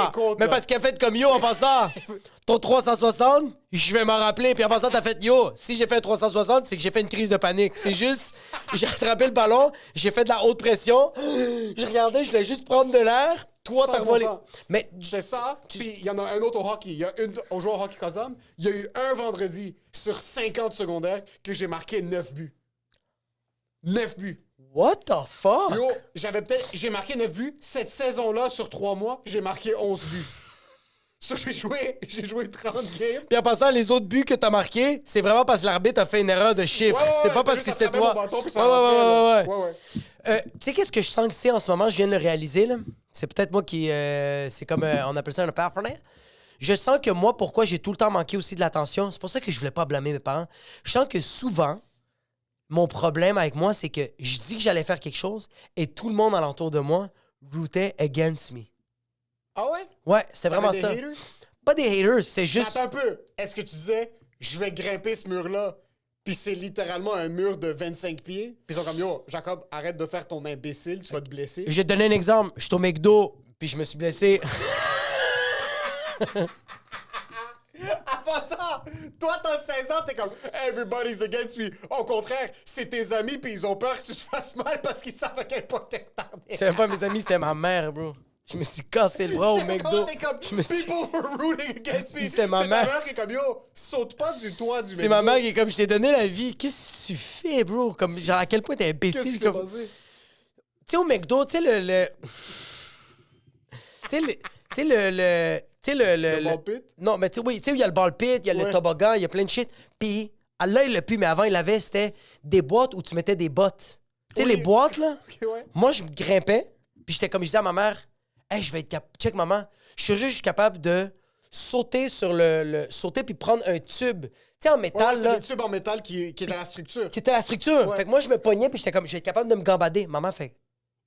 les côtes. mais là. parce qu'il a fait comme yo en passant. Ton 360, je vais m'en rappeler. Puis en passant, t'as fait yo. Si j'ai fait un 360, c'est que j'ai fait une crise de panique. C'est juste, j'ai attrapé le ballon, j'ai fait de la haute pression. Je regardais, je voulais juste prendre de l'air. Toi, t'as 100%. volé. Mais C'est ça, puis il y en a un autre au hockey. Il y a on joue au hockey Kazam. Il y a eu un vendredi sur 50 secondaires que j'ai marqué 9 buts. 9 buts. what the fuck? Yo, j'ai marqué 9 buts. Cette saison-là, sur 3 mois, j'ai marqué 11 buts. So, j'ai joué 30 games. Puis en passant, les autres buts que t'as marqués, c'est vraiment parce que l'arbitre a fait une erreur de chiffre. C'est pas parce que c'était toi. Ouais. Ouais. Tu sais, qu'est-ce que je sens que c'est en ce moment? Je viens de le réaliser, là. C'est peut-être moi qui... c'est comme... on appelle ça un partenaire. Je sens que moi, pourquoi j'ai tout le temps manqué aussi de l'attention, c'est pour ça que je voulais pas blâmer mes parents. Je sens que souvent, mon problème avec moi, c'est que je dis que j'allais faire quelque chose et tout le monde alentour de moi rootait against me. Ah ouais? Ouais, c'était vraiment T'avais ça. des haters? Pas des haters, c'est Mais juste... attends un peu. Est-ce que tu disais, je vais grimper ce mur-là, puis c'est littéralement un mur de 25 pieds? Puis ils sont comme, yo, Jacob, arrête de faire ton imbécile, tu vas te blesser. Je vais te donner un exemple. Je suis au McDo, puis je me suis blessé. Avant ça, toi, t'as 16 ans, t'es comme, everybody's against me. Au contraire, c'est tes amis, puis ils ont peur que tu te fasses mal parce qu'ils savent à quel point t'es retardé. C'est même pas mes amis, c'était ma mère, bro. Je me suis cassé le bras au Je sais pas McDo. comment t'es comme, Je me suis- people were rooting against me. C'était ma C'est mère. ta mère qui est comme, yo, saute pas du toit du C'est McDo. ma mère qui est comme, je t'ai donné la vie. Qu'est-ce que tu fais, bro? Comme, genre, à quel point t'es Qu'est-ce imbécile. qui s'est Comme... Tu passé? sais, au McDo, tu sais, tu sais, Le ball pit? Non, mais tu sais, oui, tu sais, il y a le ball pit, il y a le Ouais. toboggan, il y a plein de shit. Puis, là, il l'a plus, mais avant, il l'avait, c'était des boîtes où tu mettais des bottes. Tu sais, Oui. les boîtes, là. Ok, ouais. Moi, je me grimpais, puis j'étais comme, je disais à ma mère, hey, je vais être capable. Check, maman, je suis juste capable de sauter sur sauter puis prendre un tube. Tu sais, en Ouais, métal, c'était là. des tubes en métal qui étaient la structure. Qui était la structure. Ouais. Fait que moi, je me pognais, puis j'étais comme, je vais être capable de me gambader. Maman fait,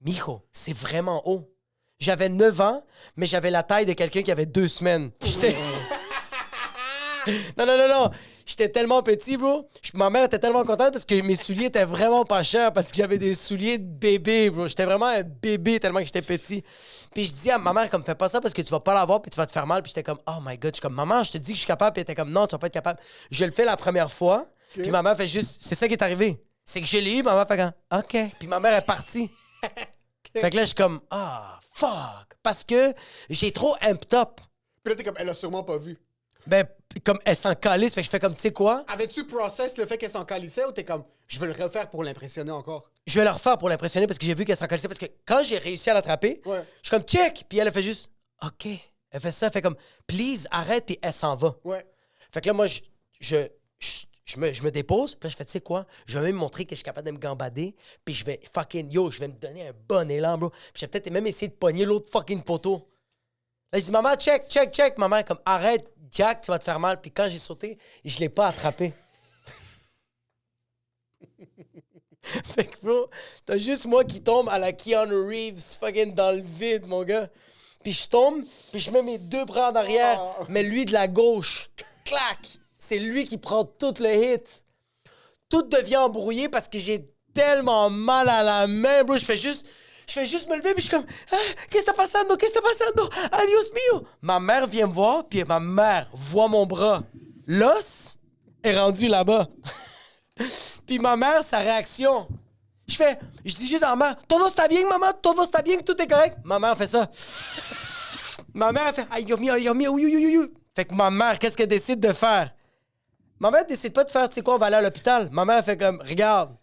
Mijo, c'est vraiment haut. J'avais 9 ans, mais j'avais la taille de quelqu'un qui avait 2 semaines. Puis j'étais. Non. J'étais tellement petit, bro. Ma mère était tellement contente parce que mes souliers étaient vraiment pas chers parce que j'avais des souliers de bébé, bro. J'étais vraiment un bébé tellement que j'étais petit. Puis je dis à ma mère, comme, fais pas ça parce que tu vas pas l'avoir puis tu vas te faire mal. Puis j'étais comme, oh my God. Je suis comme, maman, je te dis que je suis capable. Puis elle était comme, non, tu vas pas être capable. Je le fais la première fois. Puis ma mère fait juste, c'est ça qui est arrivé. C'est que je l'ai eu, ma mère fait comme, OK. Puis ma mère est partie. Fait que là, je suis comme, ah, fuck. Parce que j'ai trop amped up. Puis là, t'es comme, elle a sûrement pas vu. Ben, comme elle s'en calisse, fait que je fais comme, tu sais quoi? Avais-tu process le fait qu'elle s'en calissait ou t'es comme, je vais le refaire pour l'impressionner encore? Je vais le refaire pour l'impressionner parce que j'ai vu qu'elle s'en calissait. Parce que quand j'ai réussi à l'attraper, Ouais. je suis comme, check! Puis elle fait juste, OK. Elle fait ça, elle fait comme, please, arrête, puis elle s'en va. Ouais. Fait que là, moi, je me dépose, puis là, je fais, tu sais quoi? Je vais même montrer que je suis capable de me gambader, puis je vais fucking, yo, je vais me donner un bon élan, bro. Puis je vais peut-être même essayer de pogner l'autre fucking poteau. Là, je dis, maman, check. Maman est comme, arrête, Jack, tu vas te faire mal. Puis quand j'ai sauté, je l'ai pas attrapé. Fait que, bro, t'as juste moi qui tombe à la Keanu Reeves, fucking dans le vide, mon gars. Puis je tombe, puis je mets mes 2 bras en arrière, mais lui de la gauche. Clac! C'est lui qui prend tout le hit. Tout devient embrouillé parce que j'ai tellement mal à la main, bro. Je fais juste me lever, puis je suis comme, ah, qu'est-ce que está passando? Adios mio! Ma mère vient me voir, puis ma mère voit mon bras. L'os est rendu là-bas. Puis ma mère, sa réaction, je dis juste à ma mère, todo está bien, maman, todo está bien, tout est correct. Ma mère fait ça. Ma mère fait, ay, Dios mio, oui. Fait que ma mère, qu'est-ce qu'elle décide de faire? Ma mère décide pas de faire, tu sais quoi, on va aller à l'hôpital. Ma mère fait comme, regarde,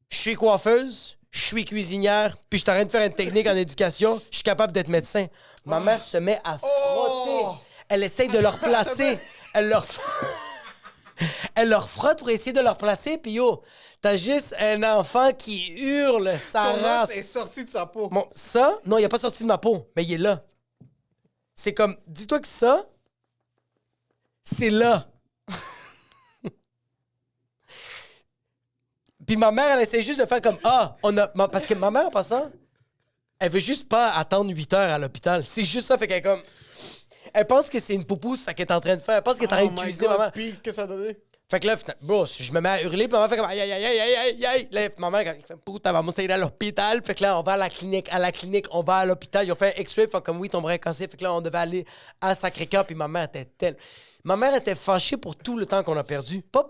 je suis coiffeuse, je suis cuisinière, puis je suis en train de faire une technique en éducation, je suis capable d'être médecin. Ma mère se met à frotter. Elle essaye de leur placer. Elle leur frotte pour essayer de leur placer, puis yo, t'as juste un enfant qui hurle sa Ton race. os est sorti de sa peau. Bon, ça, non, il a pas sorti de ma peau, mais il est là. C'est comme, dis-toi que ça, c'est là. Puis ma mère, elle essaie juste de faire comme, parce que ma mère, en passant, elle veut juste pas attendre 8 heures à l'hôpital. C'est juste ça, fait qu'elle est comme... Elle pense que c'est une poupousse, ça qu'elle est en train de faire. Elle pense qu'elle est en train de cuisiner, maman. Puis, qu'est-ce que ça a donné? Fait que là, bro, je me mets à hurler, puis maman fait comme aïe. Là, maman, elle fait puta, vamos a ir à l'hôpital. Fait que là, on va à la clinique. On va à l'hôpital. Ils ont fait un X-ray, fait comme oui, ton bras est cassé. Fait que là, on devait aller à Sacré-Cœur, puis ma mère était fâchée pour tout le temps qu'on a perdu. Pas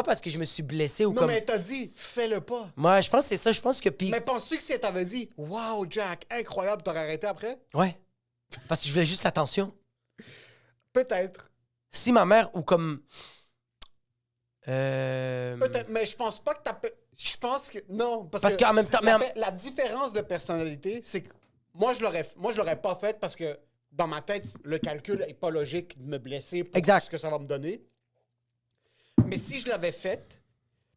parce que je me suis blessé ou Non, comme. mais elle t'a dit, fais-le pas. Moi, je pense que c'est ça. Je pense que puis. Mais penses-tu que si elle t'avait dit, wow, Jack, incroyable, t'aurais arrêté après? Ouais. Parce que je voulais juste l'attention. Peut-être. Si ma mère ou comme. Peut-être, mais je pense pas que je pense que. Non, Parce qu'en même temps. La différence de personnalité, c'est que moi, je l'aurais pas fait parce que dans ma tête, le calcul est pas logique de me blesser pour Exact. ce que ça va me donner. Mais si je l'avais fait,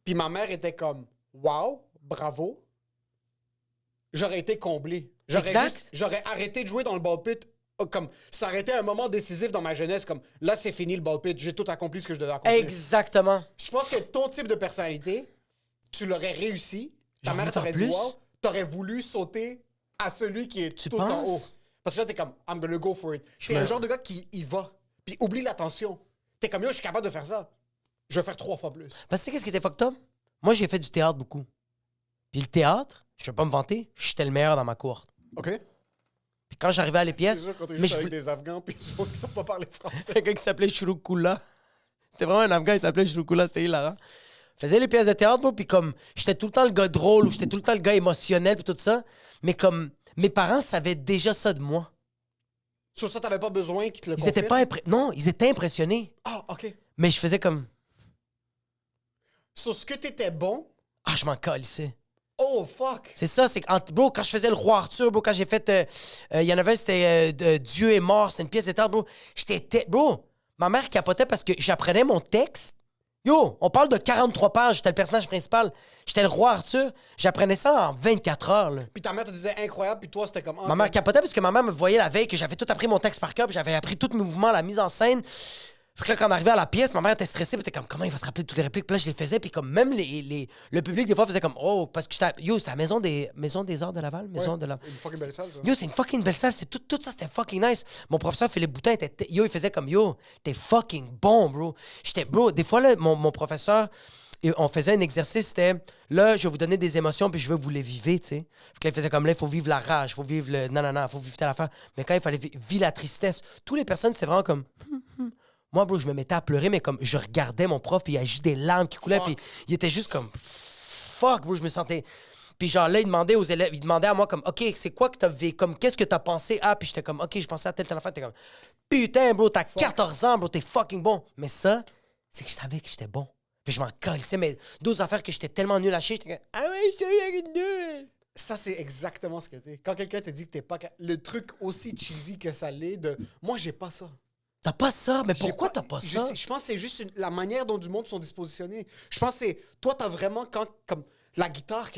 puis ma mère était comme, wow, bravo, j'aurais été comblé. J'aurais arrêté de jouer dans le ball pit. Comme ça aurait été un moment décisif dans ma jeunesse, comme là c'est fini le ball pit, j'ai tout accompli ce que je devais accomplir. Exactement. Je pense que ton type de personnalité, tu l'aurais réussi, ta J'en mère veux faire t'aurait dit plus. wow, t'aurais voulu sauter à celui qui est tout en haut. penses? Parce que là t'es comme I'm gonna go for it. T'es un genre de gars qui y va, puis oublie l'attention. T'es comme yo, je suis capable de faire ça. Je vais faire 3 fois plus. Parce que tu sais qu'est-ce qui était fucked up? Moi, j'ai fait du théâtre beaucoup. Puis le théâtre, je vais pas me vanter, j'étais le meilleur dans ma cour. OK? Puis quand j'arrivais à les C'est pièces, sûr quand t'es mais juste je avec voulais- des Afghans puis ils sont qui savent pas parler français. quelqu'un qui s'appelait Shurukula. C'était vraiment un Afghan, il s'appelait Shurukula, c'était hilarant. Je faisais les pièces de théâtre, moi, puis comme j'étais tout le temps le gars drôle ou j'étais tout le temps le gars émotionnel puis tout ça, mais comme mes parents savaient déjà ça de moi. Sur ça, t'avais pas besoin qu'ils te le Ils étaient confirment? pas non, ils étaient impressionnés, Ah, OK. mais je faisais comme Sur ce que t'étais bon, je m'en calissais. oh fuck. C'est ça, c'est que, bro, quand je faisais le roi Arthur, bro, quand j'ai fait. Il y en avait un, c'était Dieu est mort, c'est une pièce de théâtre, bro. Bro, ma mère capotait parce que j'apprenais mon texte, Yo, on parle de 43 pages. J'étais le personnage principal. J'étais le roi Arthur. J'apprenais ça en 24 heures. Là. Puis ta mère te disait incroyable, puis toi, c'était comme... Ma mère capotait parce que ma mère me voyait la veille que j'avais tout appris mon texte par cœur, puis j'avais appris tous mes mouvements, la mise en scène. Fait que là, quand on arrivait à la pièce, ma mère était stressée, puis était comme, comment il va se rappeler de toutes les répliques? Puis là, je les faisais, puis comme même le public, des fois, faisait comme, oh, parce que c'était la maison des Arts de Laval. Une fucking belle salle, ça. Yo, c'est une fucking belle salle. Tout ça, c'était fucking nice. Mon professeur Philippe Boutin, il faisait comme, yo, t'es fucking bon, bro. Bro, des fois, là, mon professeur, on faisait un exercice, c'était, là, je vais vous donner des émotions, puis je veux que vous les vivez, tu sais. Fait que là, il faisait comme, là, il faut vivre la rage, il faut vivre le nanana, il faut vivre telle affaire. Mais quand il fallait vivre la tristesse, toutes les personnes, c'est vraiment comme, Moi, bro, je me mettais à pleurer, mais comme je regardais mon prof, puis il agit des larmes qui coulaient, puis il était juste comme fuck, bro, je me sentais. Puis genre là, il demandait aux élèves, il demandait à moi comme OK, c'est quoi que t'as vécu, comme qu'est-ce que t'as pensé à, puis j'étais comme OK, je pensais à telle affaire, t'es comme putain, bro, t'as 14 ans, bro, t'es fucking bon. Mais ça, c'est que je savais que j'étais bon. Puis je m'en calissais, mais d'autres affaires que j'étais tellement nul à chier, j'étais comme ah ouais, j'étais nul. Ça, c'est exactement ce que t'es. Quand quelqu'un te dit que t'es pas... Le truc aussi cheesy que ça l'est de... Moi, j'ai pas ça. T'as pas ça? Mais J'ai pourquoi t'as pas ça? Je pense que c'est juste la manière dont du monde sont dispositionnés. Je pense que c'est... Toi, t'as vraiment... Comme la guitare...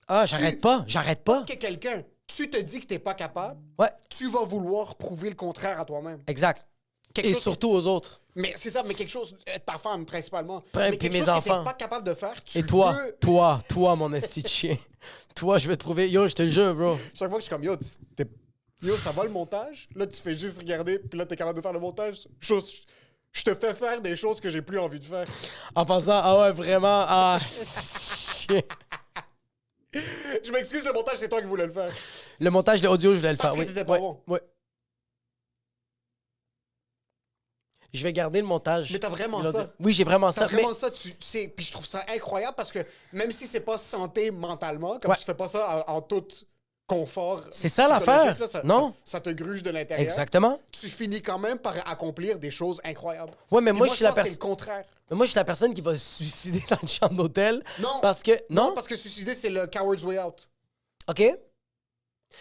Ah, j'arrête pas. Que quelqu'un, tu te dis que t'es pas capable, Ouais, tu vas vouloir prouver le contraire à toi-même. exact. Quelque Et chose surtout aux autres. Mais c'est ça, mais quelque chose... ta femme, principalement. Puis Mais quelque mes chose que enfants. t'es pas capable de faire, tu Et toi, veux... toi, mon esti de chien. Toi, je vais te prouver. Yo, je te le jure, bro. Chaque fois que je suis comme, yo, ça va le montage? Là, tu fais juste regarder, puis là, t'es capable de faire le montage. Je te fais faire des choses que j'ai plus envie de faire. En pensant, ah ouais, vraiment, ah, chien. Je m'excuse, le montage, c'est toi qui voulais le faire. Le montage de l'audio, je voulais le Parce faire. que t'étais pas bon. Ouais. Je vais garder le montage. Mais t'as vraiment de l'audio. ça. Oui, j'ai vraiment ça. T'as vraiment ça, tu sais, puis je trouve ça incroyable parce que même si c'est pas santé mentalement, comme Ouais. tu fais pas ça en tout confort. C'est ça psychologique, l'affaire. là, Non. Ça te gruge de l'intérieur. Exactement. Tu finis quand même par accomplir des choses incroyables. Ouais, mais Et moi, je suis la pense que c'est personne. le contraire. Moi, je suis la personne qui va se suicider dans une chambre d'hôtel. Non. Parce que. Non? Parce que suicider, c'est le coward's way out. OK?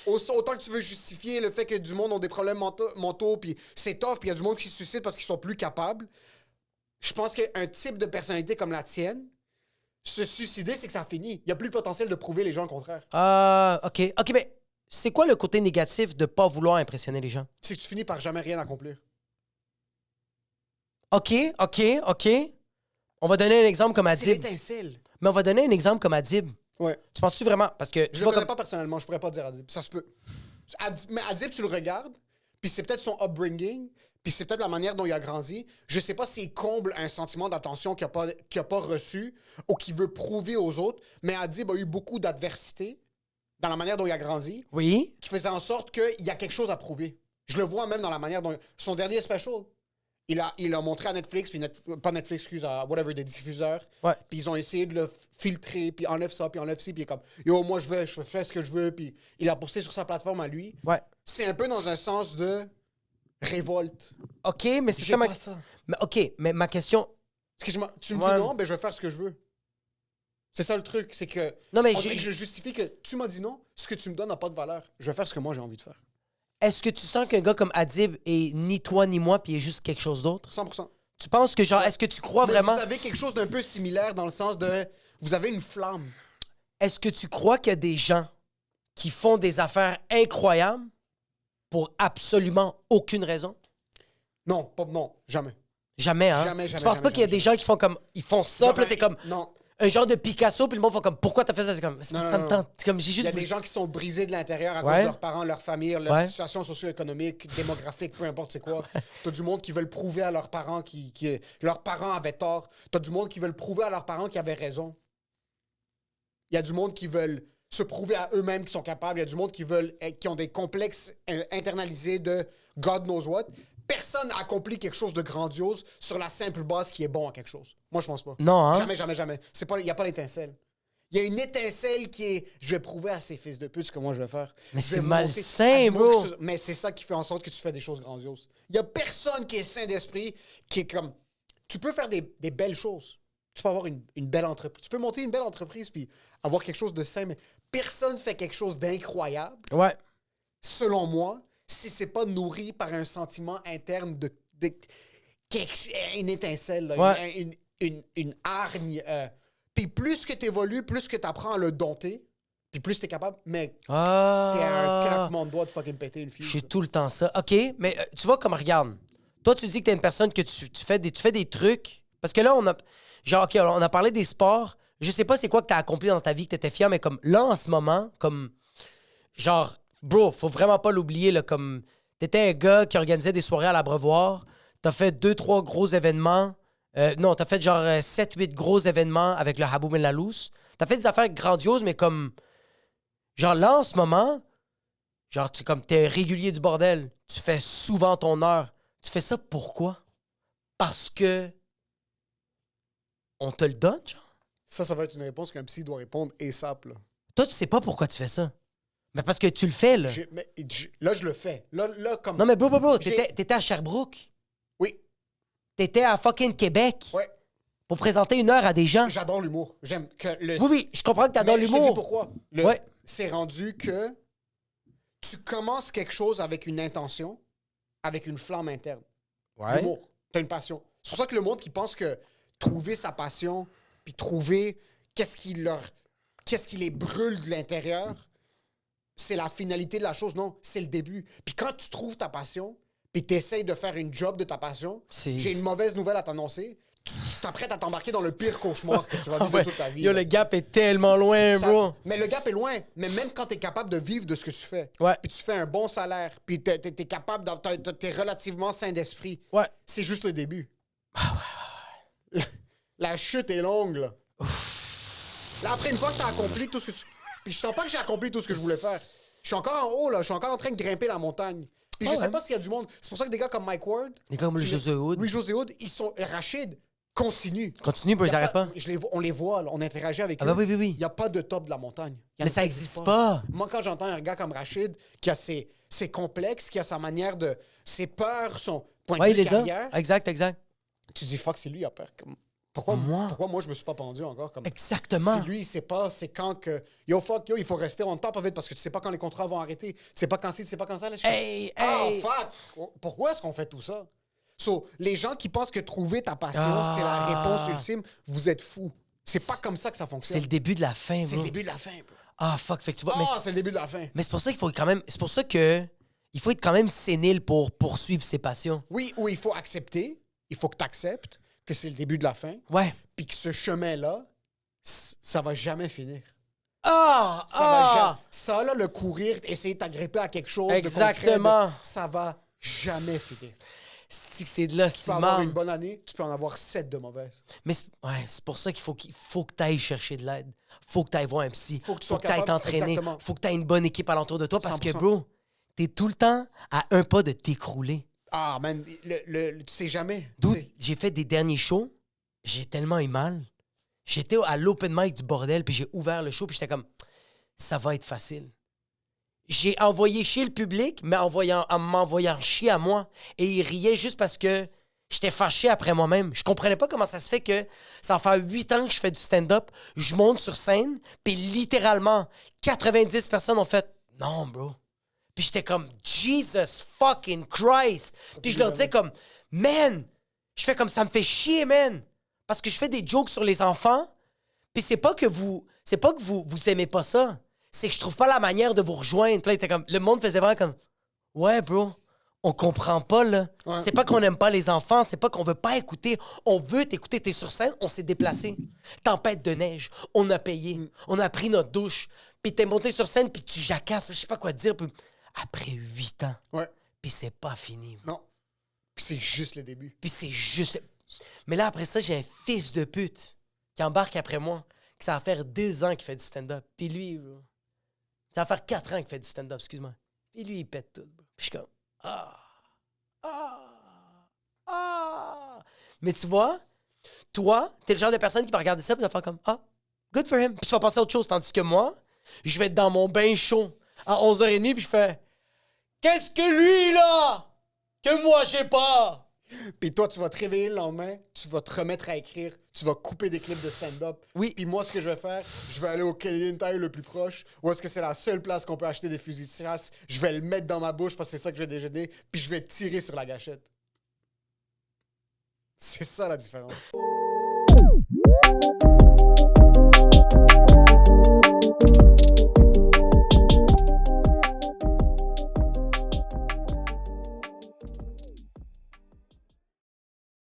Autant que tu veux justifier le fait que du monde ont des problèmes mentaux, puis c'est tough, puis il y a du monde qui se suicide parce qu'ils sont plus capables. Je pense qu'un type de personnalité comme la tienne, se suicider, c'est que ça finit. Il n'y a plus le potentiel de prouver les gens le contraire. OK. OK, mais c'est quoi le côté négatif de pas vouloir impressionner les gens? C'est que tu finis par jamais rien accomplir. OK. On va donner un exemple comme C'est Adib. l'étincelle. Mais on va donner un exemple comme Adib. Ouais. Tu penses-tu vraiment? Parce que. Je Tu le vois connais comme... pas personnellement, je pourrais pas dire Adib. Ça se peut. Mais Adib, tu le regardes, puis c'est peut-être son upbringing, puis c'est peut-être la manière dont il a grandi. Je sais pas s'il comble un sentiment d'attention qu'il a pas reçu ou qu'il veut prouver aux autres, mais Adib a eu beaucoup d'adversité dans la manière dont il a grandi, Oui. qui faisait en sorte qu'il y a quelque chose à prouver. Je le vois même dans la manière dont... Son dernier special, il a montré à Netflix, puis pas Netflix, excuse, à whatever, des diffuseurs. Ouais. Puis ils ont essayé de le filtrer, puis enlève ça, puis enlève ci, puis il est comme, yo, moi, je fais ce que je veux, puis il a posté sur sa plateforme à lui. Ouais. C'est un peu dans un sens de révolte. OK, mais c'est J'ai ça ma... pas ça. Mais OK, mais ma question... Excuse-moi, tu me Ouais. dis non, ben je vais faire ce que je veux. C'est ça le truc, c'est que... Non, mais on dirait que je justifie que tu m'as dit non, ce que tu me donnes n'a pas de valeur. Je vais faire ce que moi j'ai envie de faire. Est-ce que tu sens qu'un gars comme Adib est ni toi ni moi, puis il est juste quelque chose d'autre? 100%. Tu penses que genre... Est-ce que tu crois Mais vraiment... vous avez quelque chose d'un peu similaire dans le sens de... Vous avez une flamme. Est-ce que tu crois qu'il y a des gens qui font des affaires incroyables pour absolument aucune raison? Non, jamais. Jamais, hein? Jamais, Tu jamais, penses jamais, pas qu'il y a jamais, des gens qui font comme... Ils font ça, puis là, t'es comme... Non. Un genre de Picasso, puis le monde font comme... Pourquoi t'as fait ça? C'est comme... Non, ça non, me non. tente. C'est comme j'ai Il juste... y a voulu- des gens qui sont brisés de l'intérieur à cause Ouais. de leurs parents, leur famille, leur Ouais. situation socio-économique, démographique, peu importe c'est quoi. T'as du monde qui veulent prouver à leurs parents que leurs parents avaient tort. T'as du monde qui veulent prouver à leurs parents qu'ils avaient raison. Il y a du monde qui veulent se prouver à eux-mêmes qu'ils sont capables. Il y a du monde qui ont des complexes internalisés de God knows what. Personne n'a accompli quelque chose de grandiose sur la simple base qui est bon à quelque chose. Moi, je pense pas. Non, hein? Jamais, jamais, jamais. Il n'y a pas l'étincelle. Il y a une étincelle qui est je vais prouver à ces fils de pute ce que moi je vais faire. Mais Je c'est vais montrer malsain, à du monde bro. Mais c'est ça qui fait en sorte que tu fais des choses grandioses. Il y a personne qui est sain d'esprit, qui est comme. Tu peux faire des belles choses. Tu peux avoir une belle entreprise. Tu peux monter une belle entreprise puis avoir quelque chose de sain, mais personne fait quelque chose d'incroyable, Ouais. selon moi, si c'est pas nourri par un sentiment interne de une étincelle. Là, Ouais. une hargne. Puis plus que tu évolues, plus que tu apprends à le dompter, puis plus tu es capable, mais t'es un claquement de doigts de fucking péter une fille. Je suis tout le temps ça. OK, mais tu vois comme, regarde, toi, tu dis que t'es une personne que tu fais des trucs. Parce que là, on a... Genre, OK, on a parlé des sports. Je sais pas c'est quoi que t'as accompli dans ta vie, que t'étais fier, mais comme là, en ce moment, comme... Genre, bro, faut vraiment pas l'oublier, là, comme... T'étais un gars qui organisait des soirées à l'Abreuvoir. T'as fait 2-3 gros événements. Non, t'as fait genre 7-8 gros événements avec le Haboum et la Loose. T'as fait des affaires grandioses, mais comme... Genre là, en ce moment, genre, t'es régulier du bordel. Tu fais souvent ton heure. Tu fais ça pourquoi? Parce que... On te le donne, genre? Ça va être une réponse qu'un psy doit répondre ASAP, là. Toi, tu sais pas pourquoi tu fais ça. Mais parce que tu le fais, là. Là, je le fais. Là, comme... Non, mais bro, t'étais à Sherbrooke. Oui. T'étais à fucking Québec. Ouais. Pour présenter une heure à des gens. J'adore l'humour. J'aime que le... Oui, je comprends que t'adores Mais l'humour. Je te dis pourquoi. Ouais. C'est rendu que tu commences quelque chose avec une intention, avec une flamme interne. Ouais. L'humour. T'as une passion. C'est pour ça que le monde qui pense que trouver sa passion, puis trouver qu'est-ce qui les brûle de l'intérieur, c'est la finalité de la chose. Non, c'est le début. Puis quand tu trouves ta passion, puis tu essayes de faire une job de ta passion, j'ai une mauvaise nouvelle à t'annoncer. Tu t'apprêtes à t'embarquer dans le pire cauchemar que tu vas vivre toute ta vie. Yo, le gap est tellement loin, bro. Mais le gap est loin. Mais même quand tu es capable de vivre de ce que tu fais, Ouais. puis tu fais un bon salaire, puis tu es capable, t'es relativement sain d'esprit, Ouais. c'est juste le début. La chute est longue, là. Là, après, une fois que tu as accompli tout ce que tu... Puis je sens pas que j'ai accompli tout ce que je voulais faire. Je suis encore en haut, là. Je suis encore en train de grimper la montagne. Puis je sais pas s'il y a du monde. C'est pour ça que des gars comme Mike Ward... Des gars comme Louis-José Hood. Louis-José Hood, ils sont... Rachid continue. Continue, bro, ils arrêtent pas. On les voit, là. On interagit avec eux. Ah bah oui. Il n'y a pas de top de la montagne. Mais ça existe pas. Moi, quand j'entends un gars comme Rachid qui a ses complexes, qui a sa manière de... ses peurs, son point de Ouais, vue il de les a. carrière... Exact. Tu dis, fuck, c'est lui, il a peur. Pourquoi moi, je me suis pas pendu encore? Comme... Exactement. Si lui, il sait pas, c'est quand que... Yo, il faut rester on top vite parce que tu sais pas quand les contrats vont arrêter. Tu sais pas quand ci, tu sais pas quand ça. Là, Hey! Fuck! Pourquoi est-ce qu'on fait tout ça? So, les gens qui pensent que trouver ta passion, c'est la réponse ultime, vous êtes fous. C'est pas comme ça que ça fonctionne. C'est le début de la fin, bro. C'est le début de la fin, bro. Ah, fuck. Fait que tu vois... C'est le début de la fin. Mais c'est pour ça qu'il faut quand même... C'est pour ça que... Il faut être quand même sénile pour poursuivre ses passions. Oui, ou il faut accepter, il faut que tu acceptes que c'est le début de la fin, Ouais. puis que ce chemin-là, ça va jamais finir. Ça, là, le courir, essayer de t'agripper à quelque chose Exactement. de concret, ça va jamais finir. C'est de là, Tu peux avoir une bonne année, tu peux en avoir 7 de mauvaises. Mais c'est pour ça qu'il faut que tu ailles chercher de l'aide. Faut que tu ailles voir un psy. Faut que tu faut sois que tu ailles capable, t'entraîner. exactement. Faut que tu aies une bonne équipe alentour de toi parce que, 100%. bro, t'es tout le temps à un pas de t'écrouler. Ah, man, tu sais jamais. Dude, Tu sais. j'ai fait des derniers shows, j'ai tellement eu mal. J'étais à l'open mic du bordel, puis j'ai ouvert le show, puis j'étais comme, ça va être facile. J'ai envoyé chier le public, mais en m'envoyant chier à moi. Et ils riaient juste parce que j'étais fâché après moi-même. Je comprenais pas comment ça se fait que ça fait 8 ans que je fais du stand-up, je monte sur scène, puis littéralement, 90 personnes ont fait « Non, bro ». Puis j'étais comme « Jesus fucking Christ ». Puis je leur disais comme « Man ». Je fais comme « Ça me fait chier, man ». Parce que je fais des jokes sur les enfants, puis c'est pas que vous aimez pas ça. C'est que je trouve pas la manière de vous rejoindre. Puis là, le monde faisait vraiment comme « Ouais, bro, on comprend pas, là. Ouais. C'est pas qu'on aime pas les enfants, c'est pas qu'on veut pas écouter. On veut t'écouter. T'es sur scène, on s'est déplacé. Tempête de neige, on a payé. On a pris notre douche. Puis t'es monté sur scène, puis tu jacasses. Je sais pas quoi te dire. Puis après 8 ans, Ouais. puis c'est pas fini. Non. Puis c'est juste le début. Puis c'est juste... Mais là, après ça, j'ai un fils de pute qui embarque après moi, que ça va faire 2 ans qu'il fait du stand-up. Puis lui, bro, ça va faire 4 ans qu'il fait du stand-up, excuse-moi. Puis lui, il pète tout, bro. Puis je suis comme... Mais tu vois, toi, t'es le genre de personne qui va regarder ça et va faire comme good for him. Puis tu vas passer à autre chose. Tandis que moi, je vais être dans mon bain chaud à 11h30 puis je fais qu'est-ce que lui, là, que moi, j'ai pas? Puis toi, tu vas te réveiller le lendemain, tu vas te remettre à écrire, tu vas couper des clips de stand-up. Oui. Puis moi, ce que je vais faire, je vais aller au Canadian Tire le plus proche, où est-ce que c'est la seule place qu'on peut acheter des fusils de chasse. Je vais le mettre dans ma bouche parce que c'est ça que je vais déjeuner, puis je vais tirer sur la gâchette. C'est ça la différence. Bye.